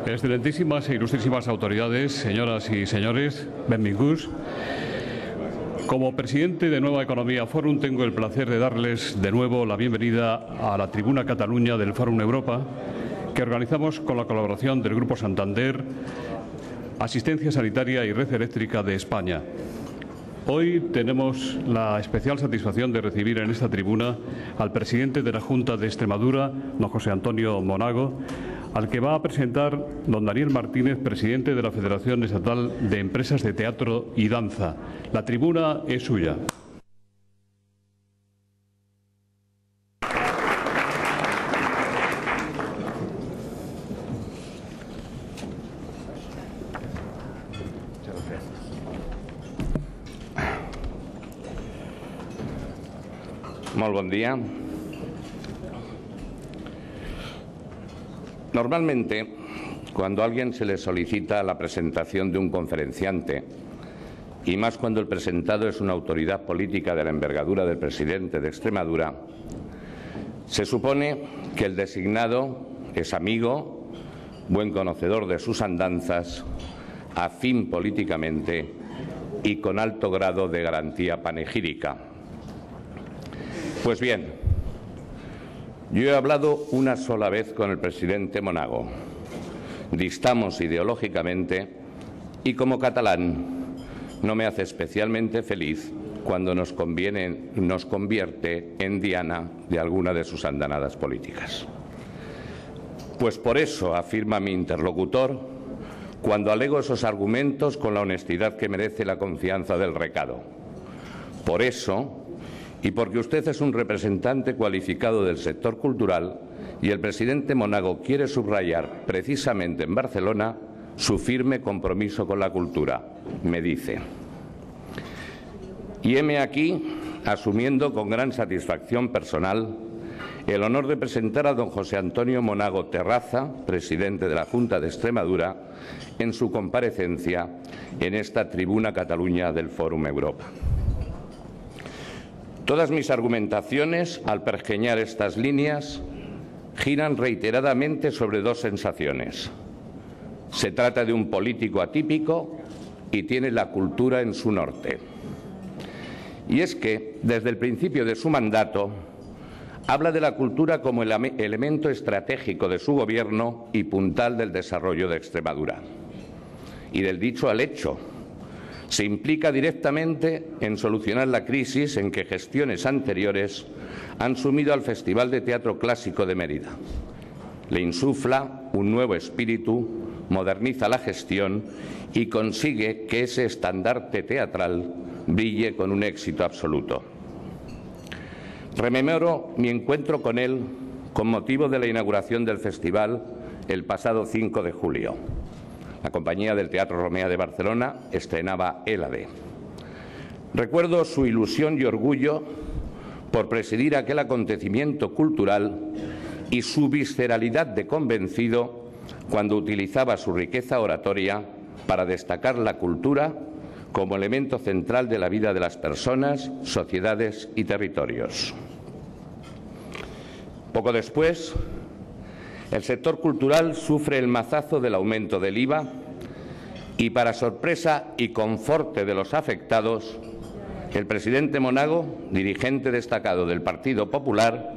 Excelentísimas e ilustrísimas autoridades, señoras y señores, benvinguts. Como presidente de Nueva Economía Forum, tengo el placer de darles de nuevo la bienvenida a la Tribuna Cataluña del Forum Europa, que organizamos con la colaboración del Grupo Santander, Asistencia Sanitaria y Red Eléctrica de España. Hoy tenemos la especial satisfacción de recibir en esta tribuna al presidente de la Junta de Extremadura, don José Antonio Monago, al que va a presentar don Daniel Martínez, presidente de la Federación Estatal de Empresas de Teatro y Danza. La tribuna es suya. Molt bon día. Normalmente, cuando a alguien se le solicita la presentación de un conferenciante, y más cuando el presentado es una autoridad política de la envergadura del presidente de Extremadura, se supone que el designado es amigo, buen conocedor de sus andanzas, afín políticamente y con alto grado de garantía panegírica. Pues bien, yo he hablado una sola vez con el presidente Monago. Distamos ideológicamente y como catalán no me hace especialmente feliz cuando nos convierte en diana de alguna de sus andanadas políticas. Pues por eso, afirma mi interlocutor, cuando alego esos argumentos con la honestidad que merece la confianza del recado. Por eso, y porque usted es un representante cualificado del sector cultural y el presidente Monago quiere subrayar precisamente en Barcelona su firme compromiso con la cultura, me dice. Y heme aquí, asumiendo con gran satisfacción personal el honor de presentar a don José Antonio Monago Terraza, presidente de la Junta de Extremadura, en su comparecencia en esta Tribuna Cataluña del Fórum Europa. Todas mis argumentaciones, al pergeñar estas líneas, giran reiteradamente sobre dos sensaciones. Se trata de un político atípico y tiene la cultura en su norte. Y es que, desde el principio de su mandato, habla de la cultura como el elemento estratégico de su gobierno y puntal del desarrollo de Extremadura. Y del dicho al hecho, se implica directamente en solucionar la crisis en que gestiones anteriores han sumido al Festival de Teatro Clásico de Mérida. Le insufla un nuevo espíritu, moderniza la gestión y consigue que ese estandarte teatral brille con un éxito absoluto. Rememoro mi encuentro con él con motivo de la inauguración del festival el pasado 5 de julio. La compañía del Teatro Romea de Barcelona estrenaba Hélade. Recuerdo su ilusión y orgullo por presidir aquel acontecimiento cultural y su visceralidad de convencido cuando utilizaba su riqueza oratoria para destacar la cultura como elemento central de la vida de las personas, sociedades y territorios. Poco después, el sector cultural sufre el mazazo del aumento del IVA y, para sorpresa y conforte de los afectados, el presidente Monago, dirigente destacado del Partido Popular,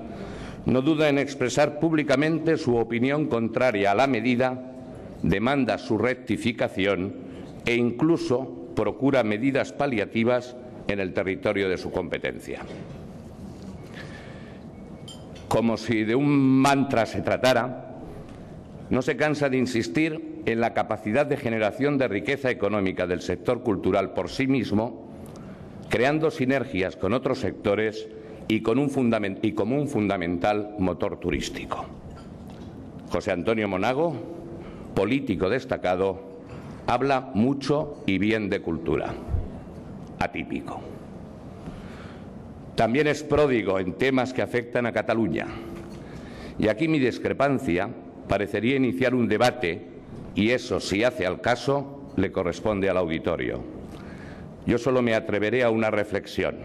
no duda en expresar públicamente su opinión contraria a la medida, demanda su rectificación e incluso procura medidas paliativas en el territorio de su competencia. Como si de un mantra se tratara, no se cansa de insistir en la capacidad de generación de riqueza económica del sector cultural por sí mismo, creando sinergias con otros sectores y como un fundamental motor turístico. José Antonio Monago, político destacado, habla mucho y bien de cultura. Atípico. También es pródigo en temas que afectan a Cataluña. Y aquí mi discrepancia parecería iniciar un debate, y eso, si hace al caso, le corresponde al auditorio. Yo solo me atreveré a una reflexión.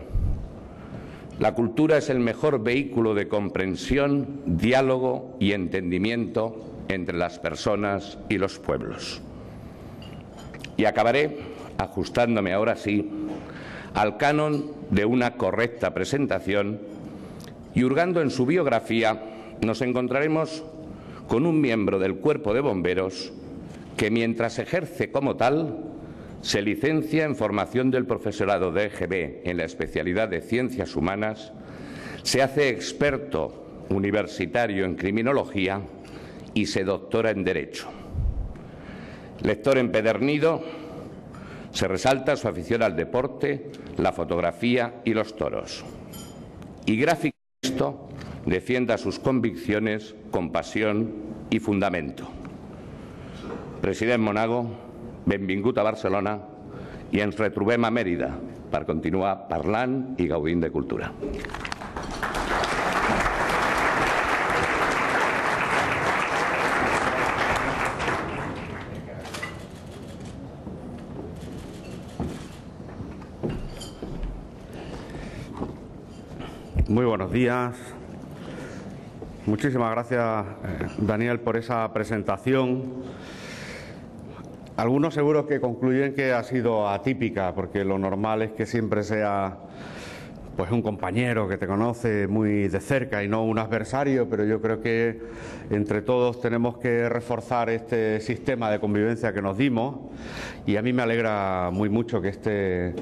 La cultura es el mejor vehículo de comprensión, diálogo y entendimiento entre las personas y los pueblos. Y acabaré ajustándome ahora sí al canon de una correcta presentación y hurgando en su biografía nos encontraremos con un miembro del Cuerpo de Bomberos que, mientras ejerce como tal, se licencia en formación del profesorado de EGB en la especialidad de Ciencias Humanas, se hace experto universitario en Criminología y se doctora en Derecho. Lector empedernido, se resalta su afición al deporte, la fotografía y los toros. Y gráfico esto, defienda sus convicciones con pasión y fundamento. President Monago, benvingut a Barcelona i ens retrobem a Mèrida per continuar parlant i gaudint de cultura. Muy buenos días. Muchísimas gracias, Daniel, por esa presentación. Algunos seguro que concluyen que ha sido atípica, porque lo normal es que siempre sea pues un compañero que te conoce muy de cerca y no un adversario, pero yo creo que entre todos tenemos que reforzar este sistema de convivencia que nos dimos y a mí me alegra muy mucho que este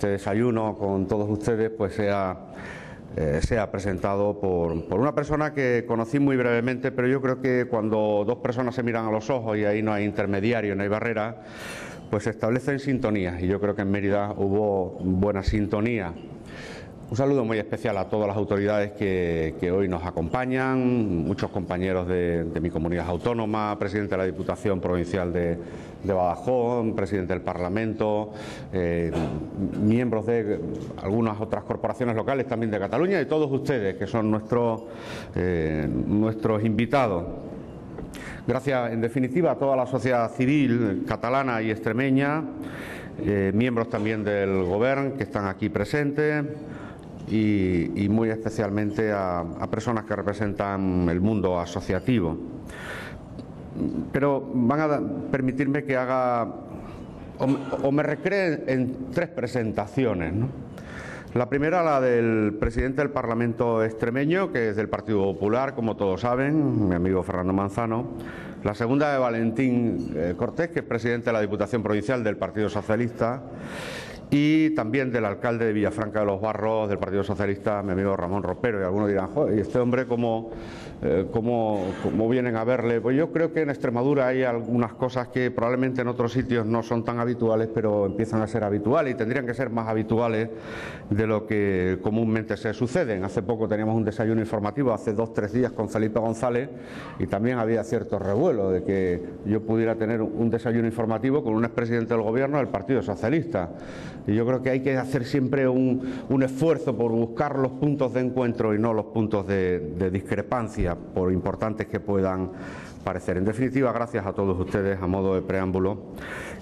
desayuno con todos ustedes pues sea presentado por una persona que conocí muy brevemente, pero yo creo que cuando dos personas se miran a los ojos y ahí no hay intermediario, no hay barrera, pues se establecen sintonías y yo creo que en Mérida hubo buena sintonía. Un saludo muy especial a todas las autoridades que hoy nos acompañan, muchos compañeros de mi comunidad autónoma, presidente de la Diputación Provincial de Badajoz, presidente del Parlamento, miembros de algunas otras corporaciones locales también de Cataluña y todos ustedes que son nuestros invitados. Gracias, en definitiva, a toda la sociedad civil catalana y extremeña, miembros también del Gobierno que están aquí presentes, y muy especialmente a personas que representan el mundo asociativo. Pero van a permitirme que haga o me recree en tres presentaciones, ¿no? La primera, la del presidente del Parlamento extremeño, que es del Partido Popular, como todos saben, mi amigo Fernando Manzano. La segunda, de Valentín Cortés, que es presidente de la Diputación Provincial del Partido Socialista. Y también del alcalde de Villafranca de los Barros, del Partido Socialista, mi amigo Ramón Ropero. Y algunos dirán, joder, ¿y este hombre cómo vienen a verle? Pues yo creo que en Extremadura hay algunas cosas que probablemente en otros sitios no son tan habituales, pero empiezan a ser habituales y tendrían que ser más habituales de lo que comúnmente se suceden. Hace poco teníamos un desayuno informativo, hace 2 o 3 días, con Felipe González, y también había cierto revuelo de que yo pudiera tener un desayuno informativo con un expresidente del Gobierno del Partido Socialista. Y yo creo que hay que hacer siempre un esfuerzo por buscar los puntos de encuentro y no los puntos de discrepancia, por importantes que puedan parecer. En definitiva, gracias a todos ustedes a modo de preámbulo.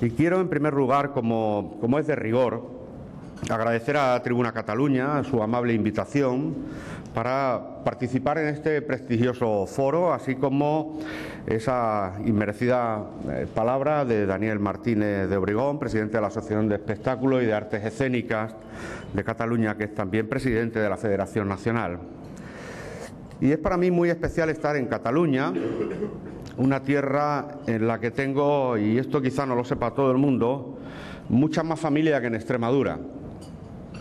Y quiero, en primer lugar, como es de rigor, agradecer a Tribuna Cataluña su amable invitación para participar en este prestigioso foro, así como esa inmerecida palabra de Daniel Martínez de Obregón, presidente de la Asociación de Espectáculos y de Artes Escénicas de Cataluña, que es también presidente de la Federación Nacional. Y es para mí muy especial estar en Cataluña, una tierra en la que tengo, y esto quizá no lo sepa todo el mundo, mucha más familia que en Extremadura.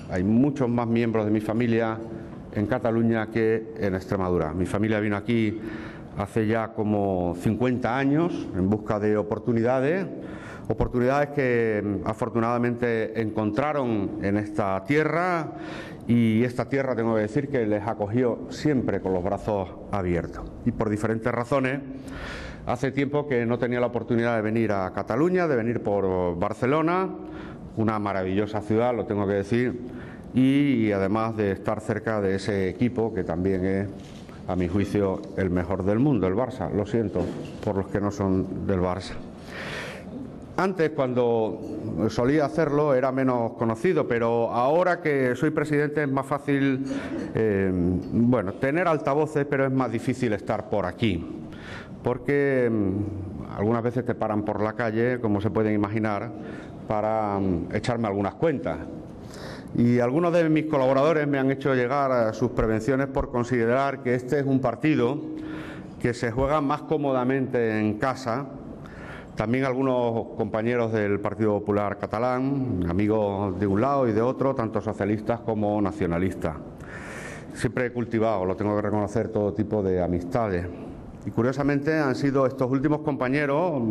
Hay muchos más miembros de mi familia en Cataluña que en Extremadura. Mi familia vino aquí hace ya como 50 años en busca de oportunidades que afortunadamente encontraron en esta tierra, y esta tierra, tengo que decir, que les acogió siempre con los brazos abiertos. Y por diferentes razones, hace tiempo que no tenía la oportunidad de venir a Cataluña, de venir por Barcelona, una maravillosa ciudad, lo tengo que decir, y además de estar cerca de ese equipo que también es, a mi juicio, el mejor del mundo, el Barça. Lo siento por los que no son del Barça. Antes, cuando solía hacerlo, era menos conocido, pero ahora que soy presidente es más fácil, tener altavoces, pero es más difícil estar por aquí. porque algunas veces te paran por la calle, como se pueden imaginar, para echarme algunas cuentas. Y algunos de mis colaboradores me han hecho llegar sus prevenciones por considerar que este es un partido que se juega más cómodamente en casa. También algunos compañeros del Partido Popular Catalán, amigos de un lado y de otro, tanto socialistas como nacionalistas. Siempre he cultivado, lo tengo que reconocer, todo tipo de amistades. Y curiosamente han sido estos últimos compañeros,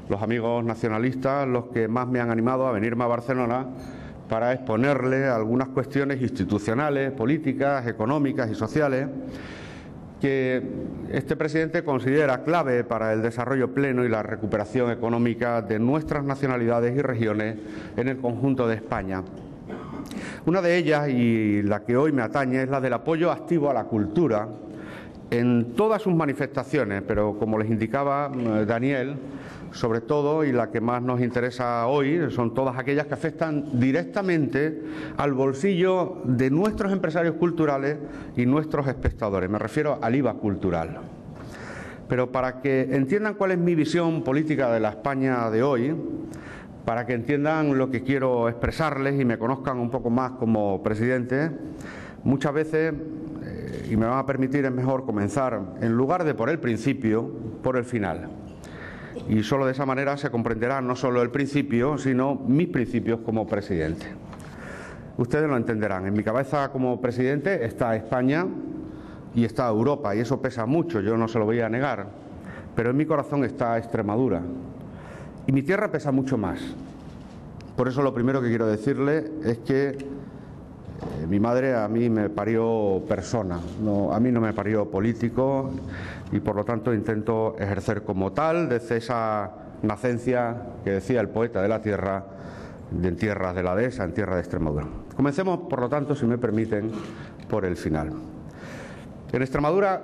los amigos nacionalistas, los que más me han animado a venirme a Barcelona para exponerle algunas cuestiones institucionales, políticas, económicas y sociales que este presidente considera clave para el desarrollo pleno y la recuperación económica de nuestras nacionalidades y regiones en el conjunto de España. Una de ellas, y la que hoy me atañe, es la del apoyo activo a la cultura en todas sus manifestaciones, pero como les indicaba Daniel, sobre todo, y la que más nos interesa hoy, son todas aquellas que afectan directamente al bolsillo de nuestros empresarios culturales y nuestros espectadores. Me refiero al IVA cultural. Pero para que entiendan cuál es mi visión política de la España de hoy, para que entiendan lo que quiero expresarles y me conozcan un poco más como presidente, muchas veces, y me van a permitir, es mejor comenzar, en lugar de por el principio, por el final. Y solo de esa manera se comprenderá no solo el principio, sino mis principios como presidente. Ustedes lo entenderán. En mi cabeza como presidente está España y está Europa, y eso pesa mucho, yo no se lo voy a negar. Pero en mi corazón está Extremadura. Y mi tierra pesa mucho más. Por eso lo primero que quiero decirle es que mi madre a mí me parió persona, a mí no me parió político, y por lo tanto intento ejercer como tal desde esa nacencia que decía el poeta de la tierra, en tierras de la dehesa, en tierra de Extremadura. Comencemos, por lo tanto, si me permiten, por el final. En Extremadura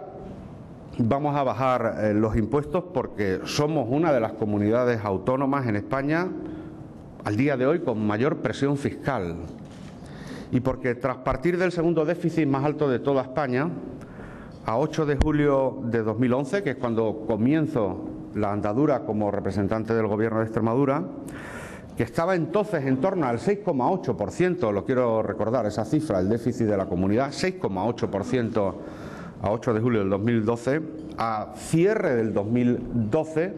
vamos a bajar los impuestos porque somos una de las comunidades autónomas en España al día de hoy con mayor presión fiscal. Y porque tras partir del segundo déficit más alto de toda España, a 8 de julio de 2011, que es cuando comienzo la andadura como representante del Gobierno de Extremadura, que estaba entonces en torno al 6,8%, lo quiero recordar, esa cifra, el déficit de la comunidad, 6,8% a 8 de julio del 2012, a cierre del 2012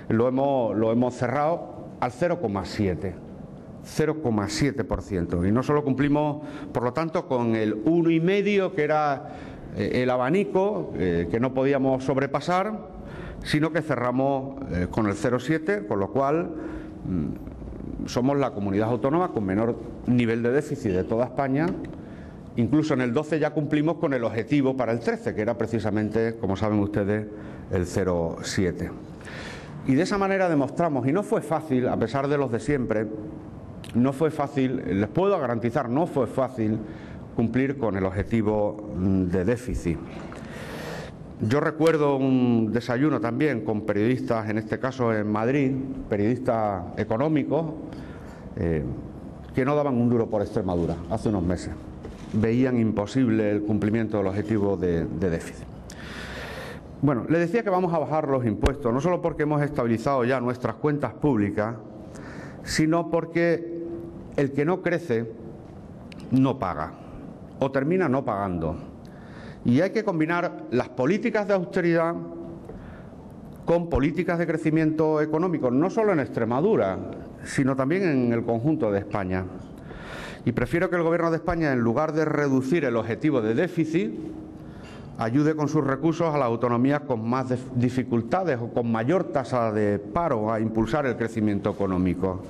lo hemos cerrado al 0,7%. Y no solo cumplimos, por lo tanto, con el 1,5%, que era el abanico que no podíamos sobrepasar, sino que cerramos con el 0,7%, con lo cual somos la comunidad autónoma con menor nivel de déficit de toda España. Incluso en el 12 ya cumplimos con el objetivo para el 13, que era precisamente, como saben ustedes, el 0,7%. Y de esa manera demostramos, y no fue fácil, a pesar de los de siempre, no fue fácil, les puedo garantizar, no fue fácil cumplir con el objetivo de déficit. Yo recuerdo un desayuno también con periodistas, en este caso en Madrid, periodistas económicos, que no daban un duro por Extremadura hace unos meses. Veían imposible el cumplimiento del objetivo de déficit. Bueno, les decía que vamos a bajar los impuestos, no solo porque hemos estabilizado ya nuestras cuentas públicas, sino porque el que no crece no paga o termina no pagando. Y hay que combinar las políticas de austeridad con políticas de crecimiento económico, no solo en Extremadura, sino también en el conjunto de España. Y prefiero que el Gobierno de España, en lugar de reducir el objetivo de déficit, ayude con sus recursos a las autonomías con más dificultades o con mayor tasa de paro a impulsar el crecimiento económico.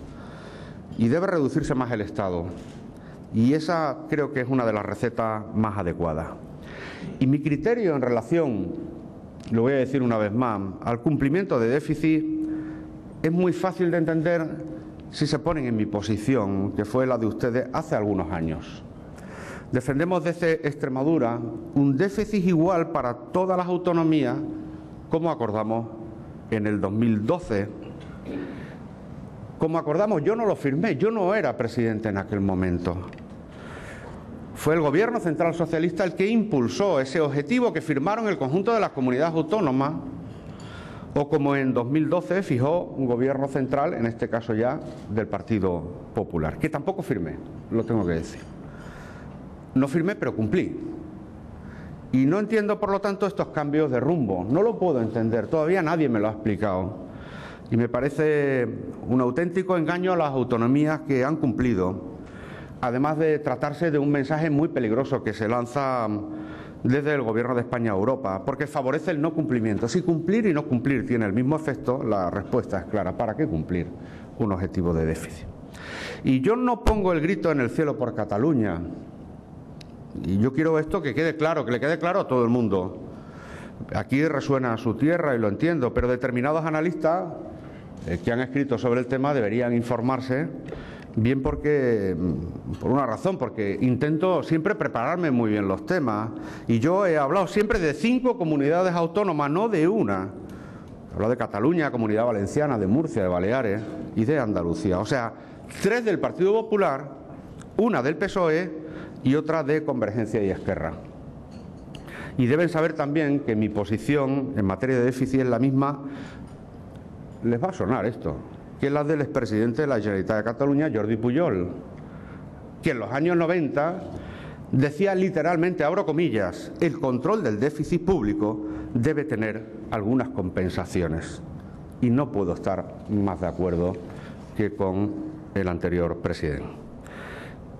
Y debe reducirse más el Estado. Y esa creo que es una de las recetas más adecuadas. Y mi criterio en relación, lo voy a decir una vez más, al cumplimiento de déficit es muy fácil de entender si se ponen en mi posición, que fue la de ustedes hace algunos años. Defendemos desde Extremadura un déficit igual para todas las autonomías, como acordamos en el 2012. Como acordamos, yo no lo firmé, yo no era presidente en aquel momento. Fue el Gobierno Central Socialista el que impulsó ese objetivo que firmaron el conjunto de las comunidades autónomas o como en 2012 fijó un gobierno central, en este caso ya del Partido Popular, que tampoco firmé, lo tengo que decir. No firmé, pero cumplí. Y no entiendo, por lo tanto, estos cambios de rumbo. No lo puedo entender, todavía nadie me lo ha explicado. Y me parece un auténtico engaño a las autonomías que han cumplido, además de tratarse de un mensaje muy peligroso que se lanza desde el Gobierno de España a Europa, porque favorece el no cumplimiento. Si cumplir y no cumplir tiene el mismo efecto, la respuesta es clara: ¿para qué cumplir un objetivo de déficit? Y yo no pongo el grito en el cielo por Cataluña, y yo quiero esto que quede claro, que le quede claro a todo el mundo. Aquí resuena su tierra y lo entiendo, pero determinados analistas que han escrito sobre el tema deberían informarse, bien porque, por una razón, porque intento siempre prepararme muy bien los temas, y yo he hablado siempre de 5 comunidades autónomas, no de una. He hablado de Cataluña, Comunidad Valenciana, de Murcia, de Baleares y de Andalucía. O sea, 3 del Partido Popular, una del PSOE y otra de Convergencia y Esquerra. Y deben saber también que mi posición en materia de déficit es la misma, les va a sonar esto, que es la del expresidente de la Generalitat de Cataluña, Jordi Pujol, que en los años 90 decía literalmente, abro comillas, el control del déficit público debe tener algunas compensaciones. Y no puedo estar más de acuerdo que con el anterior presidente.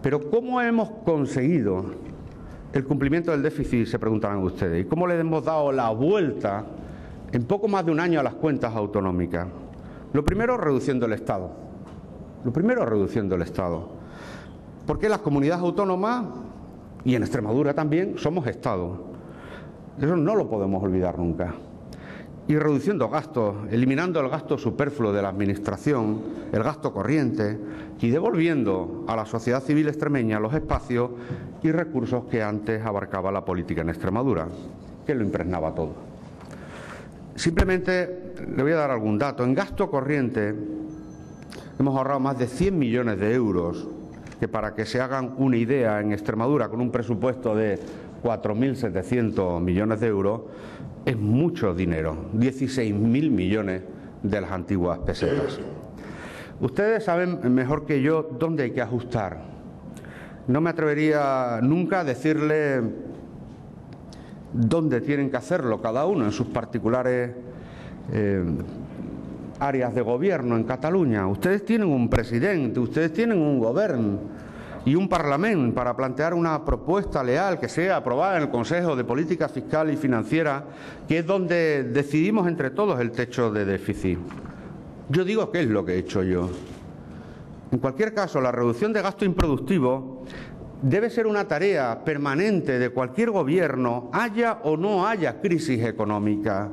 Pero ¿cómo hemos conseguido el cumplimiento del déficit?, se preguntarán ustedes. ¿Y cómo le hemos dado la vuelta en poco más de un año a las cuentas autonómicas? Lo primero, reduciendo el Estado. Porque las comunidades autónomas, y en Extremadura también, somos Estado. Eso no lo podemos olvidar nunca. Y reduciendo gastos, eliminando el gasto superfluo de la Administración, el gasto corriente, y devolviendo a la sociedad civil extremeña los espacios y recursos que antes abarcaba la política en Extremadura, que lo impregnaba todo. Simplemente le voy a dar algún dato. En gasto corriente hemos ahorrado más de 100 millones de euros, que para que se hagan una idea, en Extremadura, con un presupuesto de 4.700 millones de euros, es mucho dinero, 16.000 millones de las antiguas pesetas. Ustedes saben mejor que yo dónde hay que ajustar. No me atrevería nunca a decirle dónde tienen que hacerlo cada uno en sus particulares áreas de gobierno en Cataluña. Ustedes tienen un presidente, ustedes tienen un gobierno y un parlamento para plantear una propuesta leal que sea aprobada en el Consejo de Política Fiscal y Financiera, que es donde decidimos entre todos el techo de déficit. Yo digo qué es lo que he hecho yo. En cualquier caso, la reducción de gasto improductivo debe ser una tarea permanente de cualquier gobierno, haya o no haya crisis económica.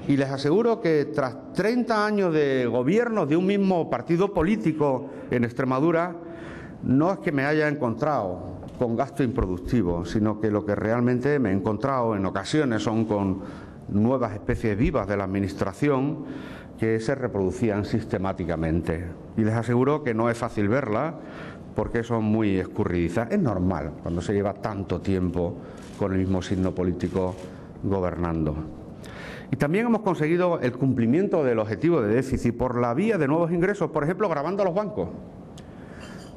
Y les aseguro que tras 30 años de gobierno de un mismo partido político en Extremadura, no es que me haya encontrado con gasto improductivo, sino que lo que realmente me he encontrado en ocasiones son con nuevas especies vivas de la Administración que se reproducían sistemáticamente. Y les aseguro que no es fácil verla, porque son muy escurridizas. Es normal cuando se lleva tanto tiempo con el mismo signo político gobernando. Y también hemos conseguido el cumplimiento del objetivo de déficit por la vía de nuevos ingresos, por ejemplo, gravando a los bancos.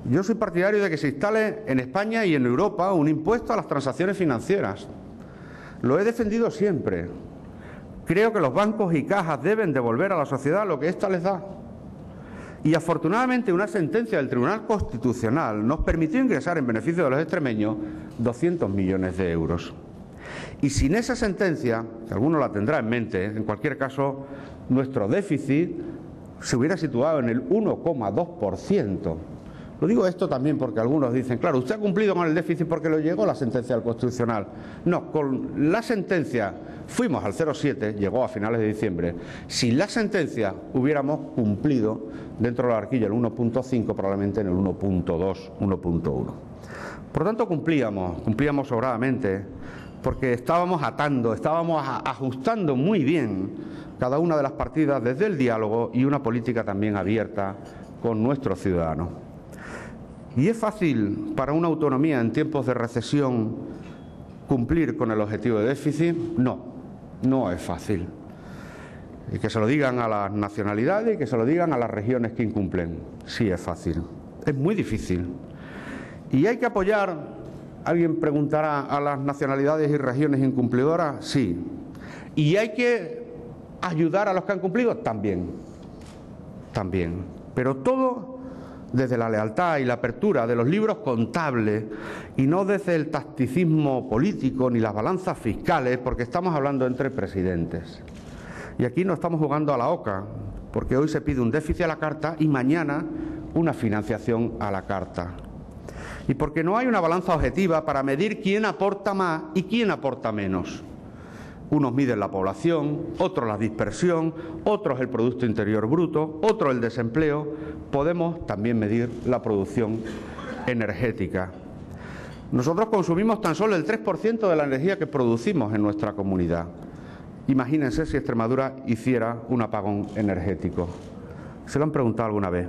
Yo soy partidario de que se instale en España y en Europa un impuesto a las transacciones financieras. Lo he defendido siempre. Creo que los bancos y cajas deben devolver a la sociedad lo que ésta les da. Y afortunadamente una sentencia del Tribunal Constitucional nos permitió ingresar en beneficio de los extremeños 200 millones de euros. Y sin esa sentencia, que alguno la tendrá en mente, en cualquier caso, nuestro déficit se hubiera situado en el 1,2%. Lo digo esto también porque algunos dicen, claro, usted ha cumplido con el déficit porque lo llegó la sentencia del Constitucional. No, con la sentencia fuimos al 0,7, llegó a finales de diciembre. Sin la sentencia hubiéramos cumplido dentro de la horquilla el 1,5, probablemente en el 1,2, 1,1. Por lo tanto, cumplíamos sobradamente, porque estábamos ajustando muy bien cada una de las partidas desde el diálogo y una política también abierta con nuestros ciudadanos. ¿Y es fácil para una autonomía en tiempos de recesión cumplir con el objetivo de déficit? No, no es fácil. Y que se lo digan a las nacionalidades y que se lo digan a las regiones que incumplen. Sí, es fácil. Es muy difícil. ¿Y hay que apoyar, alguien preguntará, a las nacionalidades y regiones incumplidoras? Sí. ¿Y hay que ayudar a los que han cumplido? También. También. Pero todo desde la lealtad y la apertura de los libros contables y no desde el tacticismo político ni las balanzas fiscales, porque estamos hablando entre presidentes. Y aquí no estamos jugando a la oca, porque hoy se pide un déficit a la carta y mañana una financiación a la carta. Y porque no hay una balanza objetiva para medir quién aporta más y quién aporta menos. Unos miden la población, otros la dispersión, otros el Producto Interior Bruto, otros el desempleo. Podemos también medir la producción energética. Nosotros consumimos tan solo el 3% de la energía que producimos en nuestra comunidad. Imagínense si Extremadura hiciera un apagón energético. ¿Se lo han preguntado alguna vez?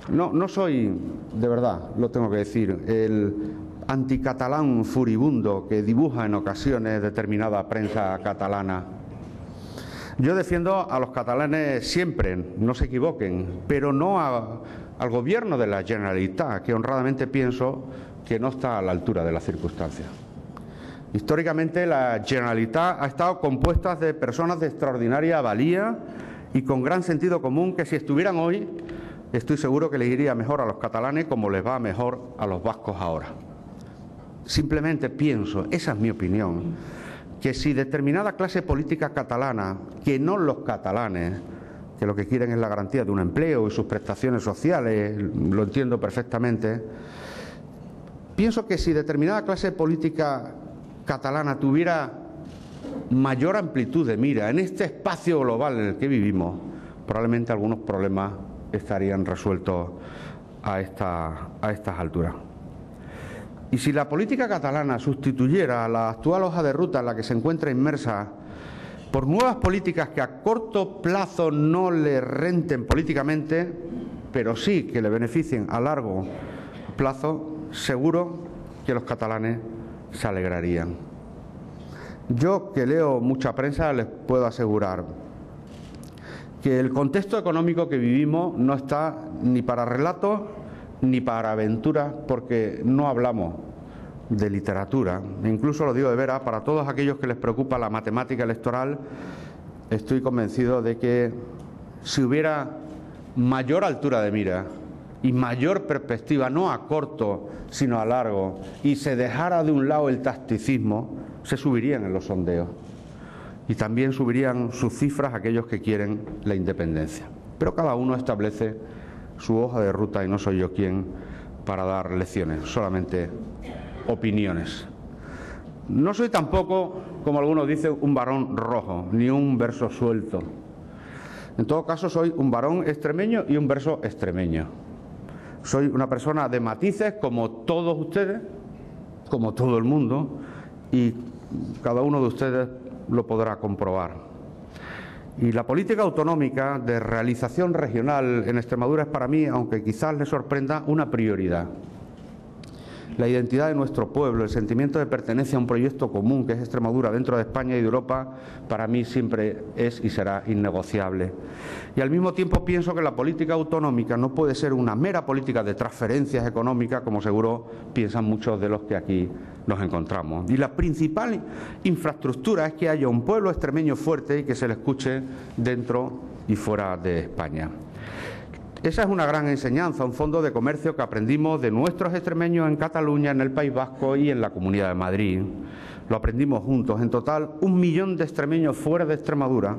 No soy, de verdad, lo tengo que decir, el anticatalán furibundo que dibuja en ocasiones determinada prensa catalana. Yo defiendo a los catalanes siempre, no se equivoquen, pero no al gobierno de la Generalitat, que honradamente pienso que no está a la altura de las circunstancias. Históricamente la Generalitat ha estado compuesta de personas de extraordinaria valía y con gran sentido común que si estuvieran hoy, estoy seguro que les iría mejor a los catalanes como les va mejor a los vascos ahora. Simplemente pienso, esa es mi opinión, que si determinada clase política catalana, que no los catalanes, que lo que quieren es la garantía de un empleo y sus prestaciones sociales, lo entiendo perfectamente, pienso que si determinada clase política catalana tuviera mayor amplitud de mira en este espacio global en el que vivimos, probablemente algunos problemas estarían resueltos a estas alturas. Y si la política catalana sustituyera la actual hoja de ruta en la que se encuentra inmersa por nuevas políticas que a corto plazo no le renten políticamente, pero sí que le beneficien a largo plazo, seguro que los catalanes se alegrarían. Yo, que leo mucha prensa, les puedo asegurar que el contexto económico que vivimos no está ni para relatos ni para aventuras, porque no hablamos de literatura. E incluso lo digo de veras, para todos aquellos que les preocupa la matemática electoral, estoy convencido de que si hubiera mayor altura de mira y mayor perspectiva, no a corto, sino a largo, y se dejara de un lado el tacticismo, se subirían en los sondeos. Y también subirían sus cifras aquellos que quieren la independencia. Pero cada uno establece su hoja de ruta y no soy yo quien para dar lecciones, solamente opiniones. No soy tampoco, como algunos dicen, un varón rojo, ni un verso suelto. En todo caso, soy un varón extremeño y un verso extremeño. Soy una persona de matices, como todos ustedes, como todo el mundo, y cada uno de ustedes lo podrá comprobar. Y la política autonómica de realización regional en Extremadura es para mí, aunque quizás les sorprenda, una prioridad. La identidad de nuestro pueblo, el sentimiento de pertenencia a un proyecto común que es Extremadura dentro de España y de Europa, para mí siempre es y será innegociable. Y al mismo tiempo pienso que la política autonómica no puede ser una mera política de transferencias económicas, como seguro piensan muchos de los que aquí nos encontramos. Y la principal infraestructura es que haya un pueblo extremeño fuerte y que se le escuche dentro y fuera de España. Esa es una gran enseñanza, un fondo de comercio que aprendimos de nuestros extremeños en Cataluña, en el País Vasco y en la Comunidad de Madrid. Lo aprendimos juntos. En total, 1 millón de extremeños fuera de Extremadura,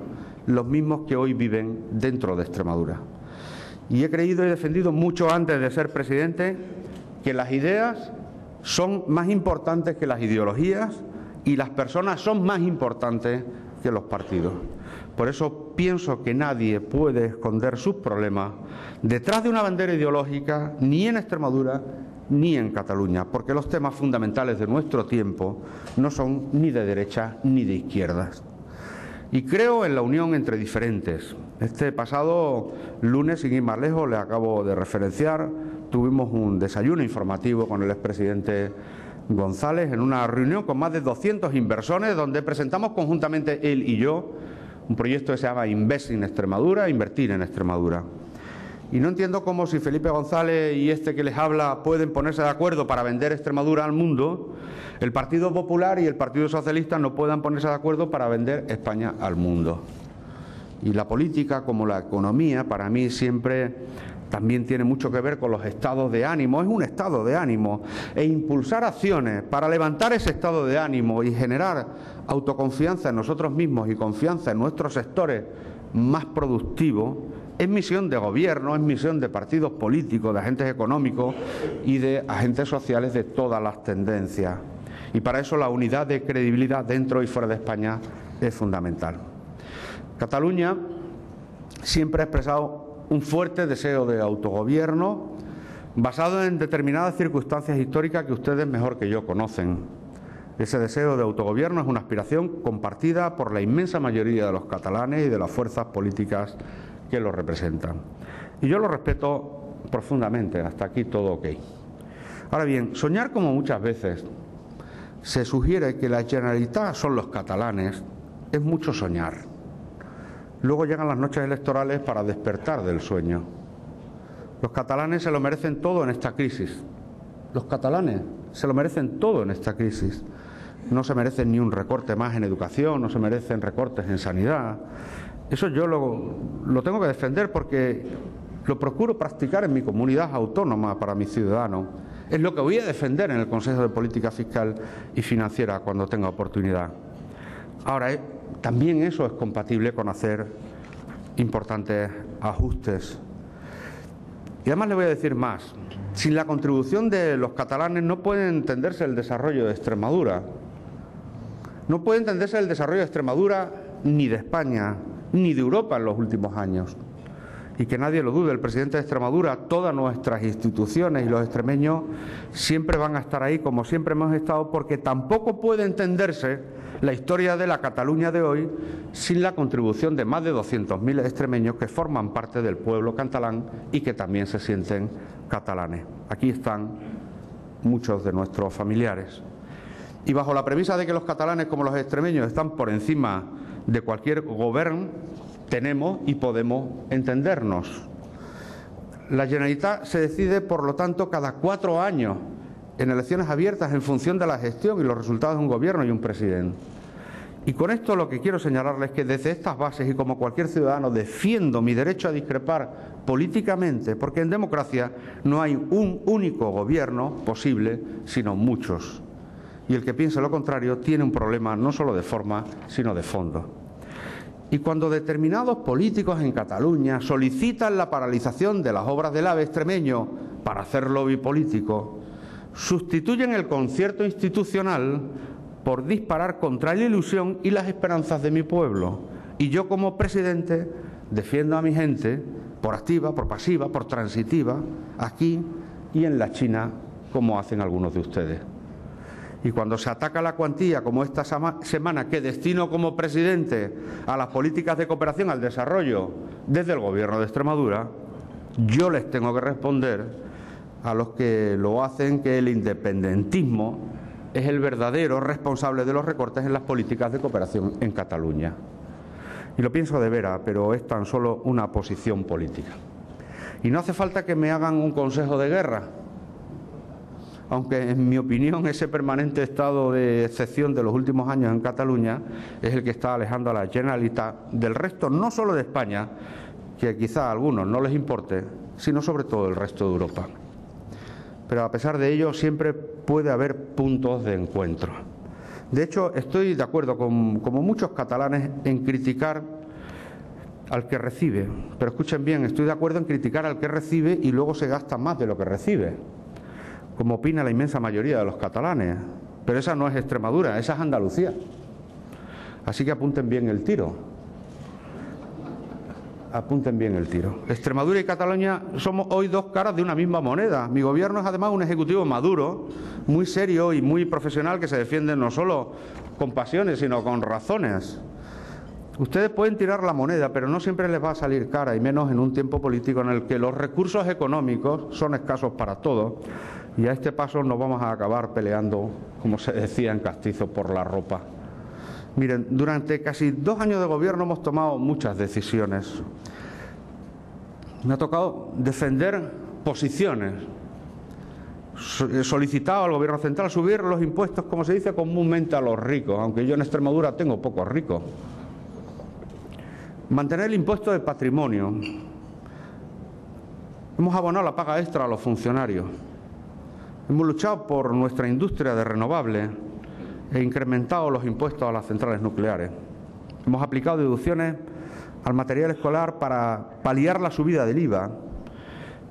los mismos que hoy viven dentro de Extremadura. Y he creído y defendido mucho antes de ser presidente que las ideas son más importantes que las ideologías y las personas son más importantes que los partidos. Por eso pienso que nadie puede esconder sus problemas detrás de una bandera ideológica, ni en Extremadura ni en Cataluña, porque los temas fundamentales de nuestro tiempo no son ni de derecha ni de izquierdas. Y creo en la unión entre diferentes. Este pasado lunes, sin ir más lejos, le acabo de referenciar, tuvimos un desayuno informativo con el expresidente González en una reunión con más de 200 inversores donde presentamos conjuntamente él y yo un proyecto que se llama Invest in Extremadura, invertir en Extremadura. Y no entiendo cómo si Felipe González y este que les habla pueden ponerse de acuerdo para vender Extremadura al mundo, el Partido Popular y el Partido Socialista no puedan ponerse de acuerdo para vender España al mundo. Y la política, como la economía, para mí siempre también tiene mucho que ver con los estados de ánimo, es un estado de ánimo, e impulsar acciones para levantar ese estado de ánimo y generar autoconfianza en nosotros mismos y confianza en nuestros sectores más productivos, es misión de gobierno, es misión de partidos políticos, de agentes económicos y de agentes sociales de todas las tendencias. Y para eso la unidad de credibilidad dentro y fuera de España es fundamental. Cataluña siempre ha expresado un fuerte deseo de autogobierno basado en determinadas circunstancias históricas que ustedes mejor que yo conocen. Ese deseo de autogobierno es una aspiración compartida por la inmensa mayoría de los catalanes y de las fuerzas políticas que lo representan. Y yo lo respeto profundamente, hasta aquí todo ok. Ahora bien, soñar como muchas veces se sugiere que la Generalitat son los catalanes, es mucho soñar. Luego llegan las noches electorales para despertar del sueño. Los catalanes se lo merecen todo en esta crisis. Los catalanes se lo merecen todo en esta crisis. No se merecen ni un recorte más en educación, no se merecen recortes en sanidad. Eso yo lo tengo que defender porque lo procuro practicar en mi comunidad autónoma para mis ciudadanos. Es lo que voy a defender en el Consejo de Política Fiscal y Financiera cuando tenga oportunidad. Ahora, también eso es compatible con hacer importantes ajustes. Y además le voy a decir más. Sin la contribución de los catalanes no puede entenderse el desarrollo de Extremadura. No puede entenderse el desarrollo de Extremadura ni de España, ni de Europa en los últimos años. Y que nadie lo dude, el presidente de Extremadura, todas nuestras instituciones y los extremeños siempre van a estar ahí como siempre hemos estado, porque tampoco puede entenderse la historia de la Cataluña de hoy sin la contribución de más de 200.000 extremeños que forman parte del pueblo catalán y que también se sienten catalanes. Aquí están muchos de nuestros familiares. Y bajo la premisa de que los catalanes como los extremeños están por encima de cualquier gobierno, tenemos y podemos entendernos. La Generalitat se decide, por lo tanto, cada 4 años en elecciones abiertas en función de la gestión y los resultados de un gobierno y un presidente. Y con esto lo que quiero señalarles es que desde estas bases y como cualquier ciudadano defiendo mi derecho a discrepar políticamente, porque en democracia no hay un único gobierno posible, sino muchos. Y el que piense lo contrario tiene un problema no solo de forma, sino de fondo. Y cuando determinados políticos en Cataluña solicitan la paralización de las obras del AVE extremeño para hacer lobby político, sustituyen el concierto institucional por disparar contra la ilusión y las esperanzas de mi pueblo. Y yo como presidente defiendo a mi gente por activa, por pasiva, por transitiva, aquí y en la China, como hacen algunos de ustedes. Y cuando se ataca la cuantía, como esta semana, que destino como presidente a las políticas de cooperación al desarrollo desde el Gobierno de Extremadura, yo les tengo que responder a los que lo hacen que el independentismo es el verdadero responsable de los recortes en las políticas de cooperación en Cataluña. Y lo pienso de veras, pero es tan solo una posición política. Y no hace falta que me hagan un consejo de guerra, aunque en mi opinión ese permanente estado de excepción de los últimos años en Cataluña es el que está alejando a la Generalitat del resto, no solo de España, que quizá a algunos no les importe, sino sobre todo del resto de Europa. Pero a pesar de ello siempre puede haber puntos de encuentro. De hecho, estoy de acuerdo como muchos catalanes en criticar al que recibe, pero escuchen bien, estoy de acuerdo en criticar al que recibe y luego se gasta más de lo que recibe, como opina la inmensa mayoría de los catalanes. Pero esa no es Extremadura, esa es Andalucía. Así que apunten bien el tiro. Apunten bien el tiro. Extremadura y Cataluña somos hoy dos caras de una misma moneda. Mi gobierno es además un ejecutivo maduro, muy serio y muy profesional, que se defiende no solo con pasiones, sino con razones. Ustedes pueden tirar la moneda, pero no siempre les va a salir cara, y menos en un tiempo político en el que los recursos económicos son escasos para todos. Y a este paso nos vamos a acabar peleando, como se decía en castizo, por la ropa. Miren, durante casi 2 años de gobierno hemos tomado muchas decisiones. Me ha tocado defender posiciones. He solicitado al Gobierno central subir los impuestos, como se dice comúnmente, a los ricos, aunque yo en Extremadura tengo pocos ricos. Mantener el impuesto de patrimonio. Hemos abonado la paga extra a los funcionarios. Hemos luchado por nuestra industria de renovables e incrementado los impuestos a las centrales nucleares. Hemos aplicado deducciones al material escolar para paliar la subida del IVA.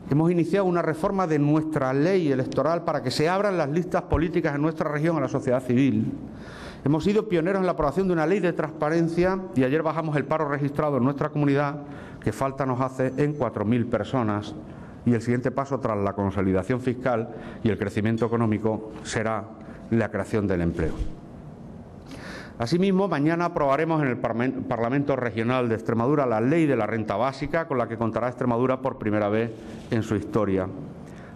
Hemos iniciado una reforma de nuestra ley electoral para que se abran las listas políticas en nuestra región a la sociedad civil. Hemos sido pioneros en la aprobación de una ley de transparencia y ayer bajamos el paro registrado en nuestra comunidad, que falta nos hace, en 4.000 personas. Y el siguiente paso, tras la consolidación fiscal y el crecimiento económico, será la creación del empleo. Asimismo, mañana aprobaremos en el Parlamento Regional de Extremadura la Ley de la Renta Básica, con la que contará Extremadura por primera vez en su historia.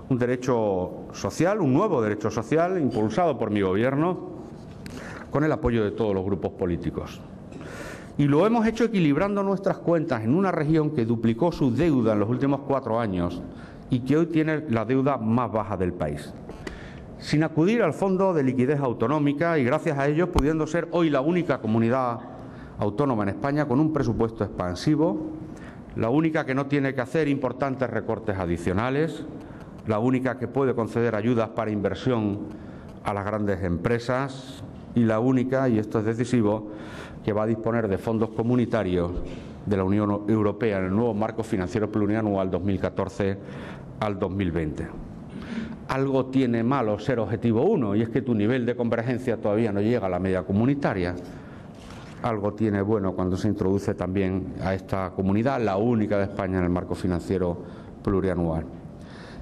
Un derecho social, un nuevo derecho social, impulsado por mi Gobierno, con el apoyo de todos los grupos políticos. Y lo hemos hecho equilibrando nuestras cuentas en una región que duplicó su deuda en los últimos 4 años y que hoy tiene la deuda más baja del país, sin acudir al Fondo de Liquidez Autonómica y gracias a ello pudiendo ser hoy la única comunidad autónoma en España con un presupuesto expansivo, la única que no tiene que hacer importantes recortes adicionales, la única que puede conceder ayudas para inversión a las grandes empresas y la única, y esto es decisivo, que va a disponer de fondos comunitarios de la Unión Europea en el nuevo marco financiero plurianual 2014 al 2020. Algo tiene malo ser objetivo 1 y es que tu nivel de convergencia todavía no llega a la media comunitaria. Algo tiene bueno cuando se introduce también a esta comunidad, la única de España en el marco financiero plurianual.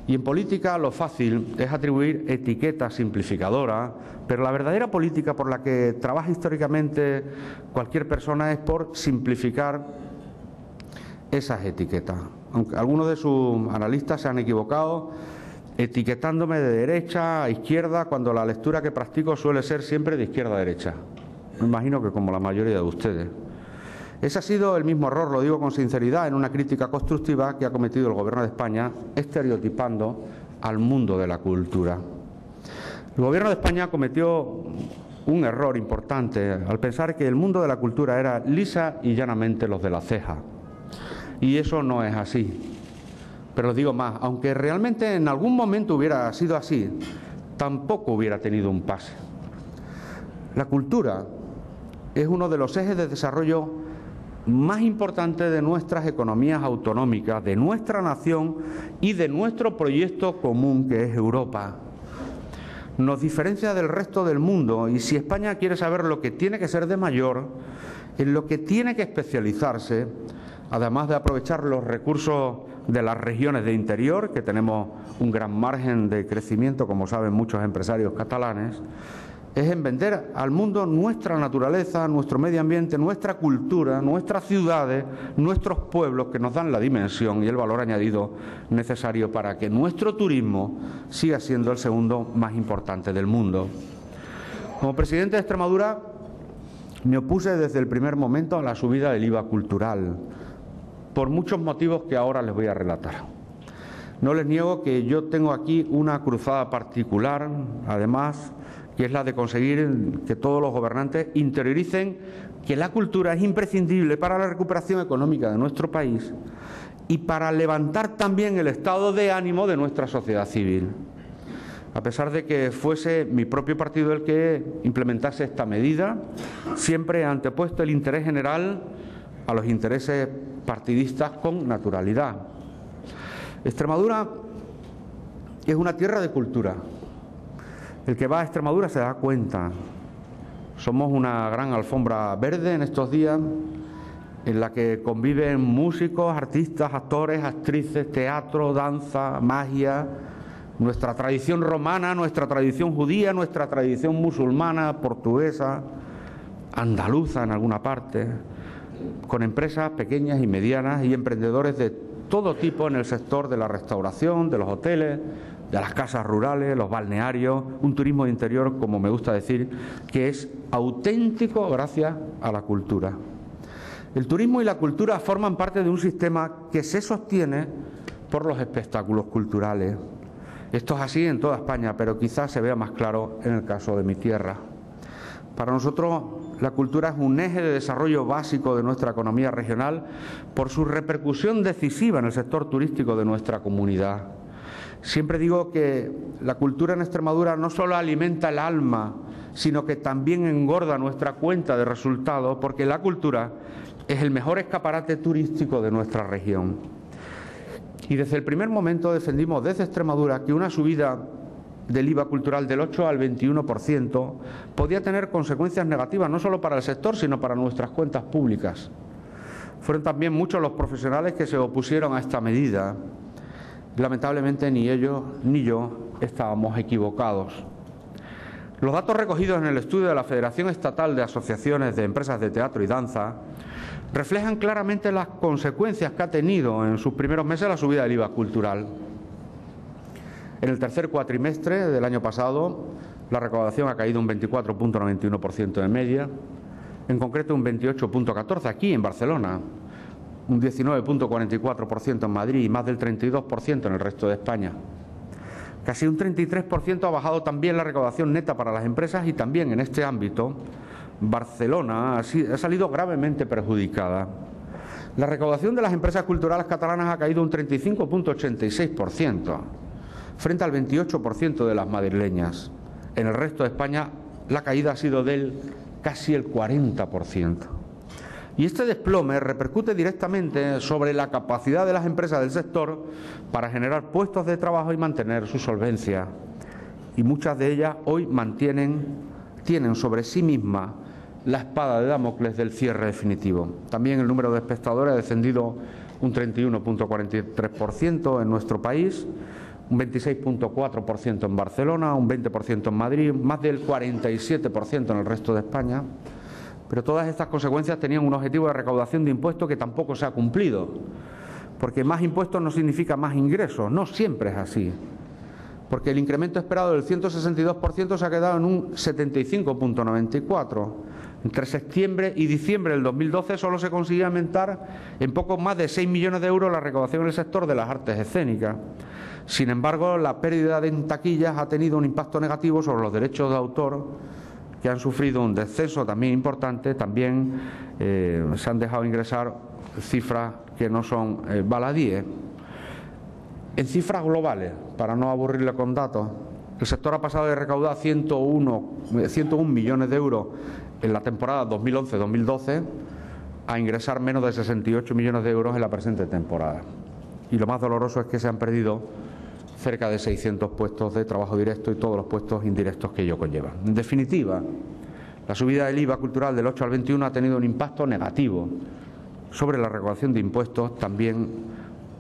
Y en política lo fácil es atribuir etiquetas simplificadoras, pero la verdadera política por la que trabaja históricamente cualquier persona es por simplificar esas etiquetas. Aunque algunos de sus analistas se han equivocado etiquetándome de derecha a izquierda cuando la lectura que practico suele ser siempre de izquierda a derecha. Me imagino que como la mayoría de ustedes. Ese ha sido el mismo error, lo digo con sinceridad, en una crítica constructiva que ha cometido el Gobierno de España, estereotipando al mundo de la cultura. El Gobierno de España cometió un error importante al pensar que el mundo de la cultura era lisa y llanamente los de la ceja. Y eso no es así. Pero os digo más, aunque realmente en algún momento hubiera sido así, tampoco hubiera tenido un pase. La cultura es uno de los ejes de desarrollo más importantes de nuestras economías autonómicas, de nuestra nación y de nuestro proyecto común que es Europa. Nos diferencia del resto del mundo y si España quiere saber lo que tiene que ser de mayor, en lo que tiene que especializarse, además de aprovechar los recursos de las regiones de interior, que tenemos un gran margen de crecimiento, como saben muchos empresarios catalanes, es en vender al mundo nuestra naturaleza, nuestro medio ambiente, nuestra cultura, nuestras ciudades, nuestros pueblos, que nos dan la dimensión y el valor añadido necesario para que nuestro turismo siga siendo el segundo más importante del mundo. Como presidente de Extremadura, me opuse desde el primer momento a la subida del IVA cultural, por muchos motivos que ahora les voy a relatar. No les niego que yo tengo aquí una cruzada particular, además, que es la de conseguir que todos los gobernantes interioricen que la cultura es imprescindible para la recuperación económica de nuestro país y para levantar también el estado de ánimo de nuestra sociedad civil. A pesar de que fuese mi propio partido el que implementase esta medida, siempre he antepuesto el interés general a los intereses partidistas con naturalidad. Extremadura es una tierra de cultura. El que va a Extremadura se da cuenta. Somos una gran alfombra verde en estos días en la que conviven músicos, artistas, actores, actrices, teatro, danza, magia, nuestra tradición romana, nuestra tradición judía, nuestra tradición musulmana, portuguesa, andaluza en alguna parte, con empresas pequeñas y medianas y emprendedores de todo tipo en el sector de la restauración, de los hoteles, de las casas rurales, los balnearios, un turismo de interior, como me gusta decir, que es auténtico gracias a la cultura. El turismo y la cultura forman parte de un sistema que se sostiene por los espectáculos culturales. Esto es así en toda España, pero quizás se vea más claro en el caso de mi tierra. Para nosotros, la cultura es un eje de desarrollo básico de nuestra economía regional por su repercusión decisiva en el sector turístico de nuestra comunidad. Siempre digo que la cultura en Extremadura no solo alimenta el alma, sino que también engorda nuestra cuenta de resultados, porque la cultura es el mejor escaparate turístico de nuestra región. Y desde el primer momento defendimos desde Extremadura que una subida del IVA cultural del 8 al 21% podía tener consecuencias negativas no solo para el sector, sino para nuestras cuentas públicas. Fueron también muchos los profesionales que se opusieron a esta medida. Lamentablemente ni ellos ni yo estábamos equivocados. Los datos recogidos en el estudio de la Federación Estatal de Asociaciones de Empresas de Teatro y Danza reflejan claramente las consecuencias que ha tenido en sus primeros meses la subida del IVA cultural. En el tercer cuatrimestre del año pasado, la recaudación ha caído un 24,91% de media, en concreto un 28,14% aquí en Barcelona, un 19,44% en Madrid y más del 32% en el resto de España. Casi un 33% ha bajado también la recaudación neta para las empresas y también en este ámbito Barcelona ha salido gravemente perjudicada. La recaudación de las empresas culturales catalanas ha caído un 35,86%. frente al 28% de las madrileñas. En el resto de España la caída ha sido del casi el 40%. Y este desplome repercute directamente sobre la capacidad de las empresas del sector para generar puestos de trabajo y mantener su solvencia. Y muchas de ellas hoy tienen sobre sí mismas la espada de Damocles del cierre definitivo. También el número de espectadores ha descendido un 31,43% en nuestro país, un 26,4% en Barcelona, un 20% en Madrid, más del 47% en el resto de España. Pero todas estas consecuencias tenían un objetivo de recaudación de impuestos que tampoco se ha cumplido, porque más impuestos no significa más ingresos, no siempre es así, porque el incremento esperado del 162% se ha quedado en un 75,94%. Entre septiembre y diciembre del 2012 solo se consiguió aumentar en poco más de 6 millones de euros la recaudación en el sector de las artes escénicas. Sin embargo, la pérdida en taquillas ha tenido un impacto negativo sobre los derechos de autor, que han sufrido un descenso también importante. También se han dejado ingresar cifras que no son baladíes. En cifras globales, para no aburrirle con datos, el sector ha pasado de recaudar 101 millones de euros en la temporada 2011-2012 a ingresar menos de 68 millones de euros en la presente temporada. Y lo más doloroso es que se han perdido cerca de 600 puestos de trabajo directo y todos los puestos indirectos que ello conlleva. En definitiva, la subida del IVA cultural del 8 al 21 ha tenido un impacto negativo sobre la recaudación de impuestos, también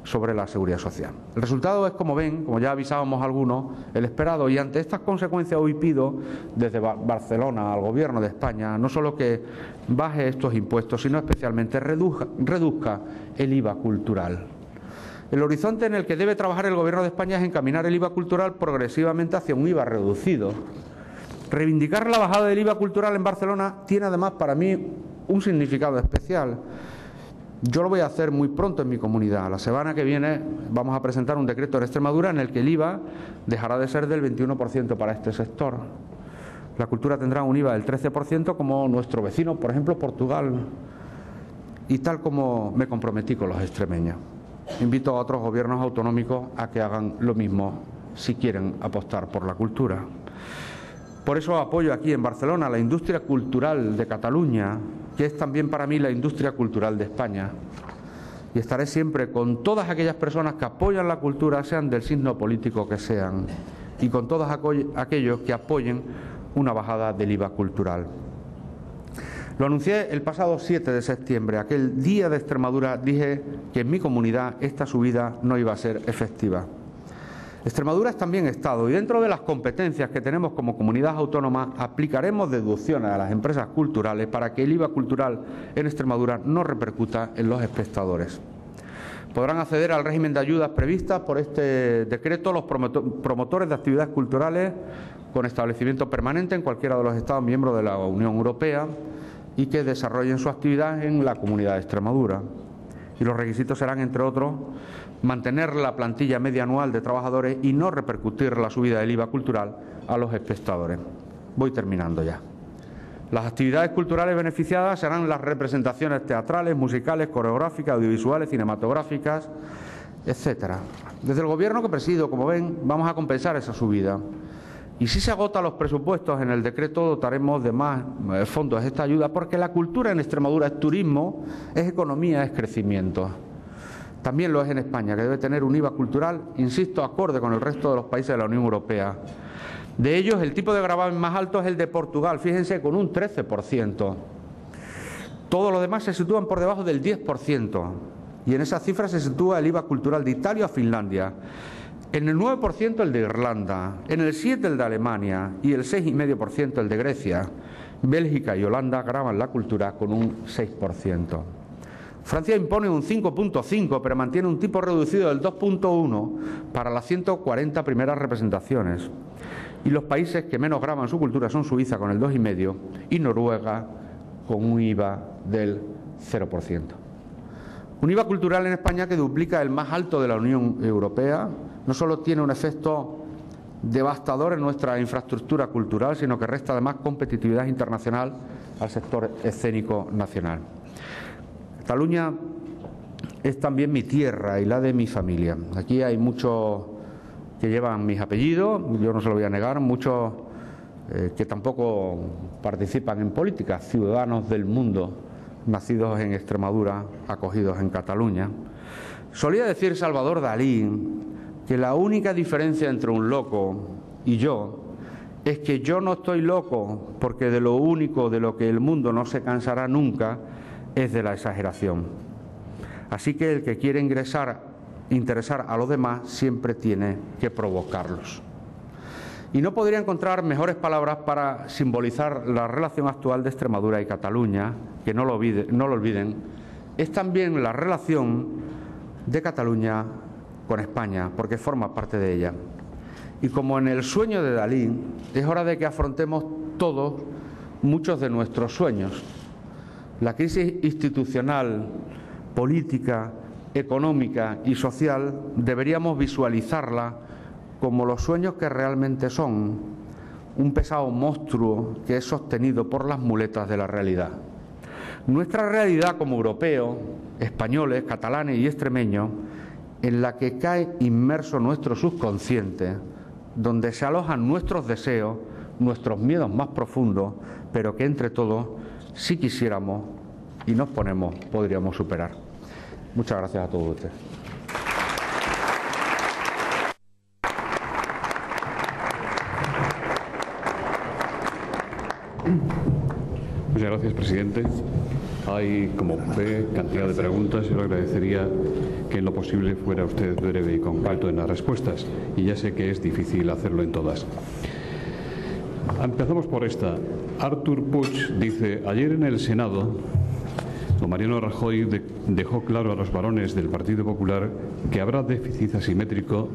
sobre la seguridad social. El resultado es, como ven, como ya avisábamos algunos, el esperado, y ante estas consecuencias hoy pido desde Barcelona al Gobierno de España no solo que baje estos impuestos, sino especialmente reduzca el IVA cultural. El horizonte en el que debe trabajar el Gobierno de España es encaminar el IVA cultural progresivamente hacia un IVA reducido. Reivindicar la bajada del IVA cultural en Barcelona tiene además para mí un significado especial. Yo lo voy a hacer muy pronto en mi comunidad. La semana que viene vamos a presentar un decreto en Extremadura en el que el IVA dejará de ser del 21% para este sector. La cultura tendrá un IVA del 13% como nuestro vecino, por ejemplo, Portugal, y tal como me comprometí con los extremeños. Invito a otros gobiernos autonómicos a que hagan lo mismo si quieren apostar por la cultura. Por eso apoyo aquí en Barcelona la industria cultural de Cataluña, que es también para mí la industria cultural de España. Y estaré siempre con todas aquellas personas que apoyan la cultura, sean del signo político que sean, y con todos aquellos que apoyen una bajada del IVA cultural. Lo anuncié el pasado 7 de septiembre, aquel día de Extremadura. Dije que en mi comunidad esta subida no iba a ser efectiva. Extremadura es también Estado y dentro de las competencias que tenemos como comunidad autónoma aplicaremos deducciones a las empresas culturales para que el IVA cultural en Extremadura no repercuta en los espectadores. Podrán acceder al régimen de ayudas previstas por este decreto los promotores de actividades culturales con establecimiento permanente en cualquiera de los Estados miembros de la Unión Europea y que desarrollen su actividad en la Comunidad de Extremadura. Y los requisitos serán, entre otros, mantener la plantilla media anual de trabajadores y no repercutir la subida del IVA cultural a los espectadores. Voy terminando ya. Las actividades culturales beneficiadas serán las representaciones teatrales, musicales, coreográficas, audiovisuales, cinematográficas, etcétera. Desde el Gobierno que presido, como ven, vamos a compensar esa subida. Y si se agotan los presupuestos en el decreto, dotaremos de más fondos a esta ayuda, porque la cultura en Extremadura es turismo, es economía, es crecimiento. También lo es en España, que debe tener un IVA cultural, insisto, acorde con el resto de los países de la Unión Europea. De ellos, el tipo de gravamen más alto es el de Portugal, fíjense, con un 13%. Todos los demás se sitúan por debajo del 10%. Y en esa cifra se sitúa el IVA cultural de Italia o Finlandia. En el 9% el de Irlanda, en el 7% el de Alemania y el 6,5% el de Grecia. Bélgica y Holanda gravan la cultura con un 6%. Francia impone un 5,5%, pero mantiene un tipo reducido del 2,1% para las 140 primeras representaciones. Y los países que menos gravan su cultura son Suiza con el 2,5% y Noruega con un IVA del 0%. Un IVA cultural en España que duplica el más alto de la Unión Europea. No solo tiene un efecto devastador en nuestra infraestructura cultural, sino que resta además competitividad internacional al sector escénico nacional. Cataluña es también mi tierra y la de mi familia. Aquí hay muchos que llevan mis apellidos, yo no se lo voy a negar, muchos que tampoco participan en política, ciudadanos del mundo, nacidos en Extremadura, acogidos en Cataluña. Solía decir Salvador Dalí que la única diferencia entre un loco y yo es que yo no estoy loco porque de lo único de lo que el mundo no se cansará nunca es de la exageración. Así que el que quiere interesar a los demás siempre tiene que provocarlos. Y no podría encontrar mejores palabras para simbolizar la relación actual de Extremadura y Cataluña, que no lo olviden, es también la relación de Cataluña con España, porque forma parte de ella. Y como en el sueño de Dalí, es hora de que afrontemos todos muchos de nuestros sueños. La crisis institucional, política, económica y social deberíamos visualizarla como los sueños que realmente son, un pesado monstruo que es sostenido por las muletas de la realidad. Nuestra realidad como europeos, españoles, catalanes y extremeños, en la que cae inmerso nuestro subconsciente, donde se alojan nuestros deseos, nuestros miedos más profundos, pero que entre todos, si quisiéramos y nos ponemos, podríamos superar. Muchas gracias a todos ustedes. Muchas gracias, presidente. Hay, como ve, cantidad de preguntas. Yo le agradecería que en lo posible fuera usted breve y concreto en las respuestas. Y ya sé que es difícil hacerlo en todas. Empezamos por esta. Artur Puig dice: ayer en el Senado, don Mariano Rajoy dejó claro a los varones del Partido Popular que habrá déficit asimétrico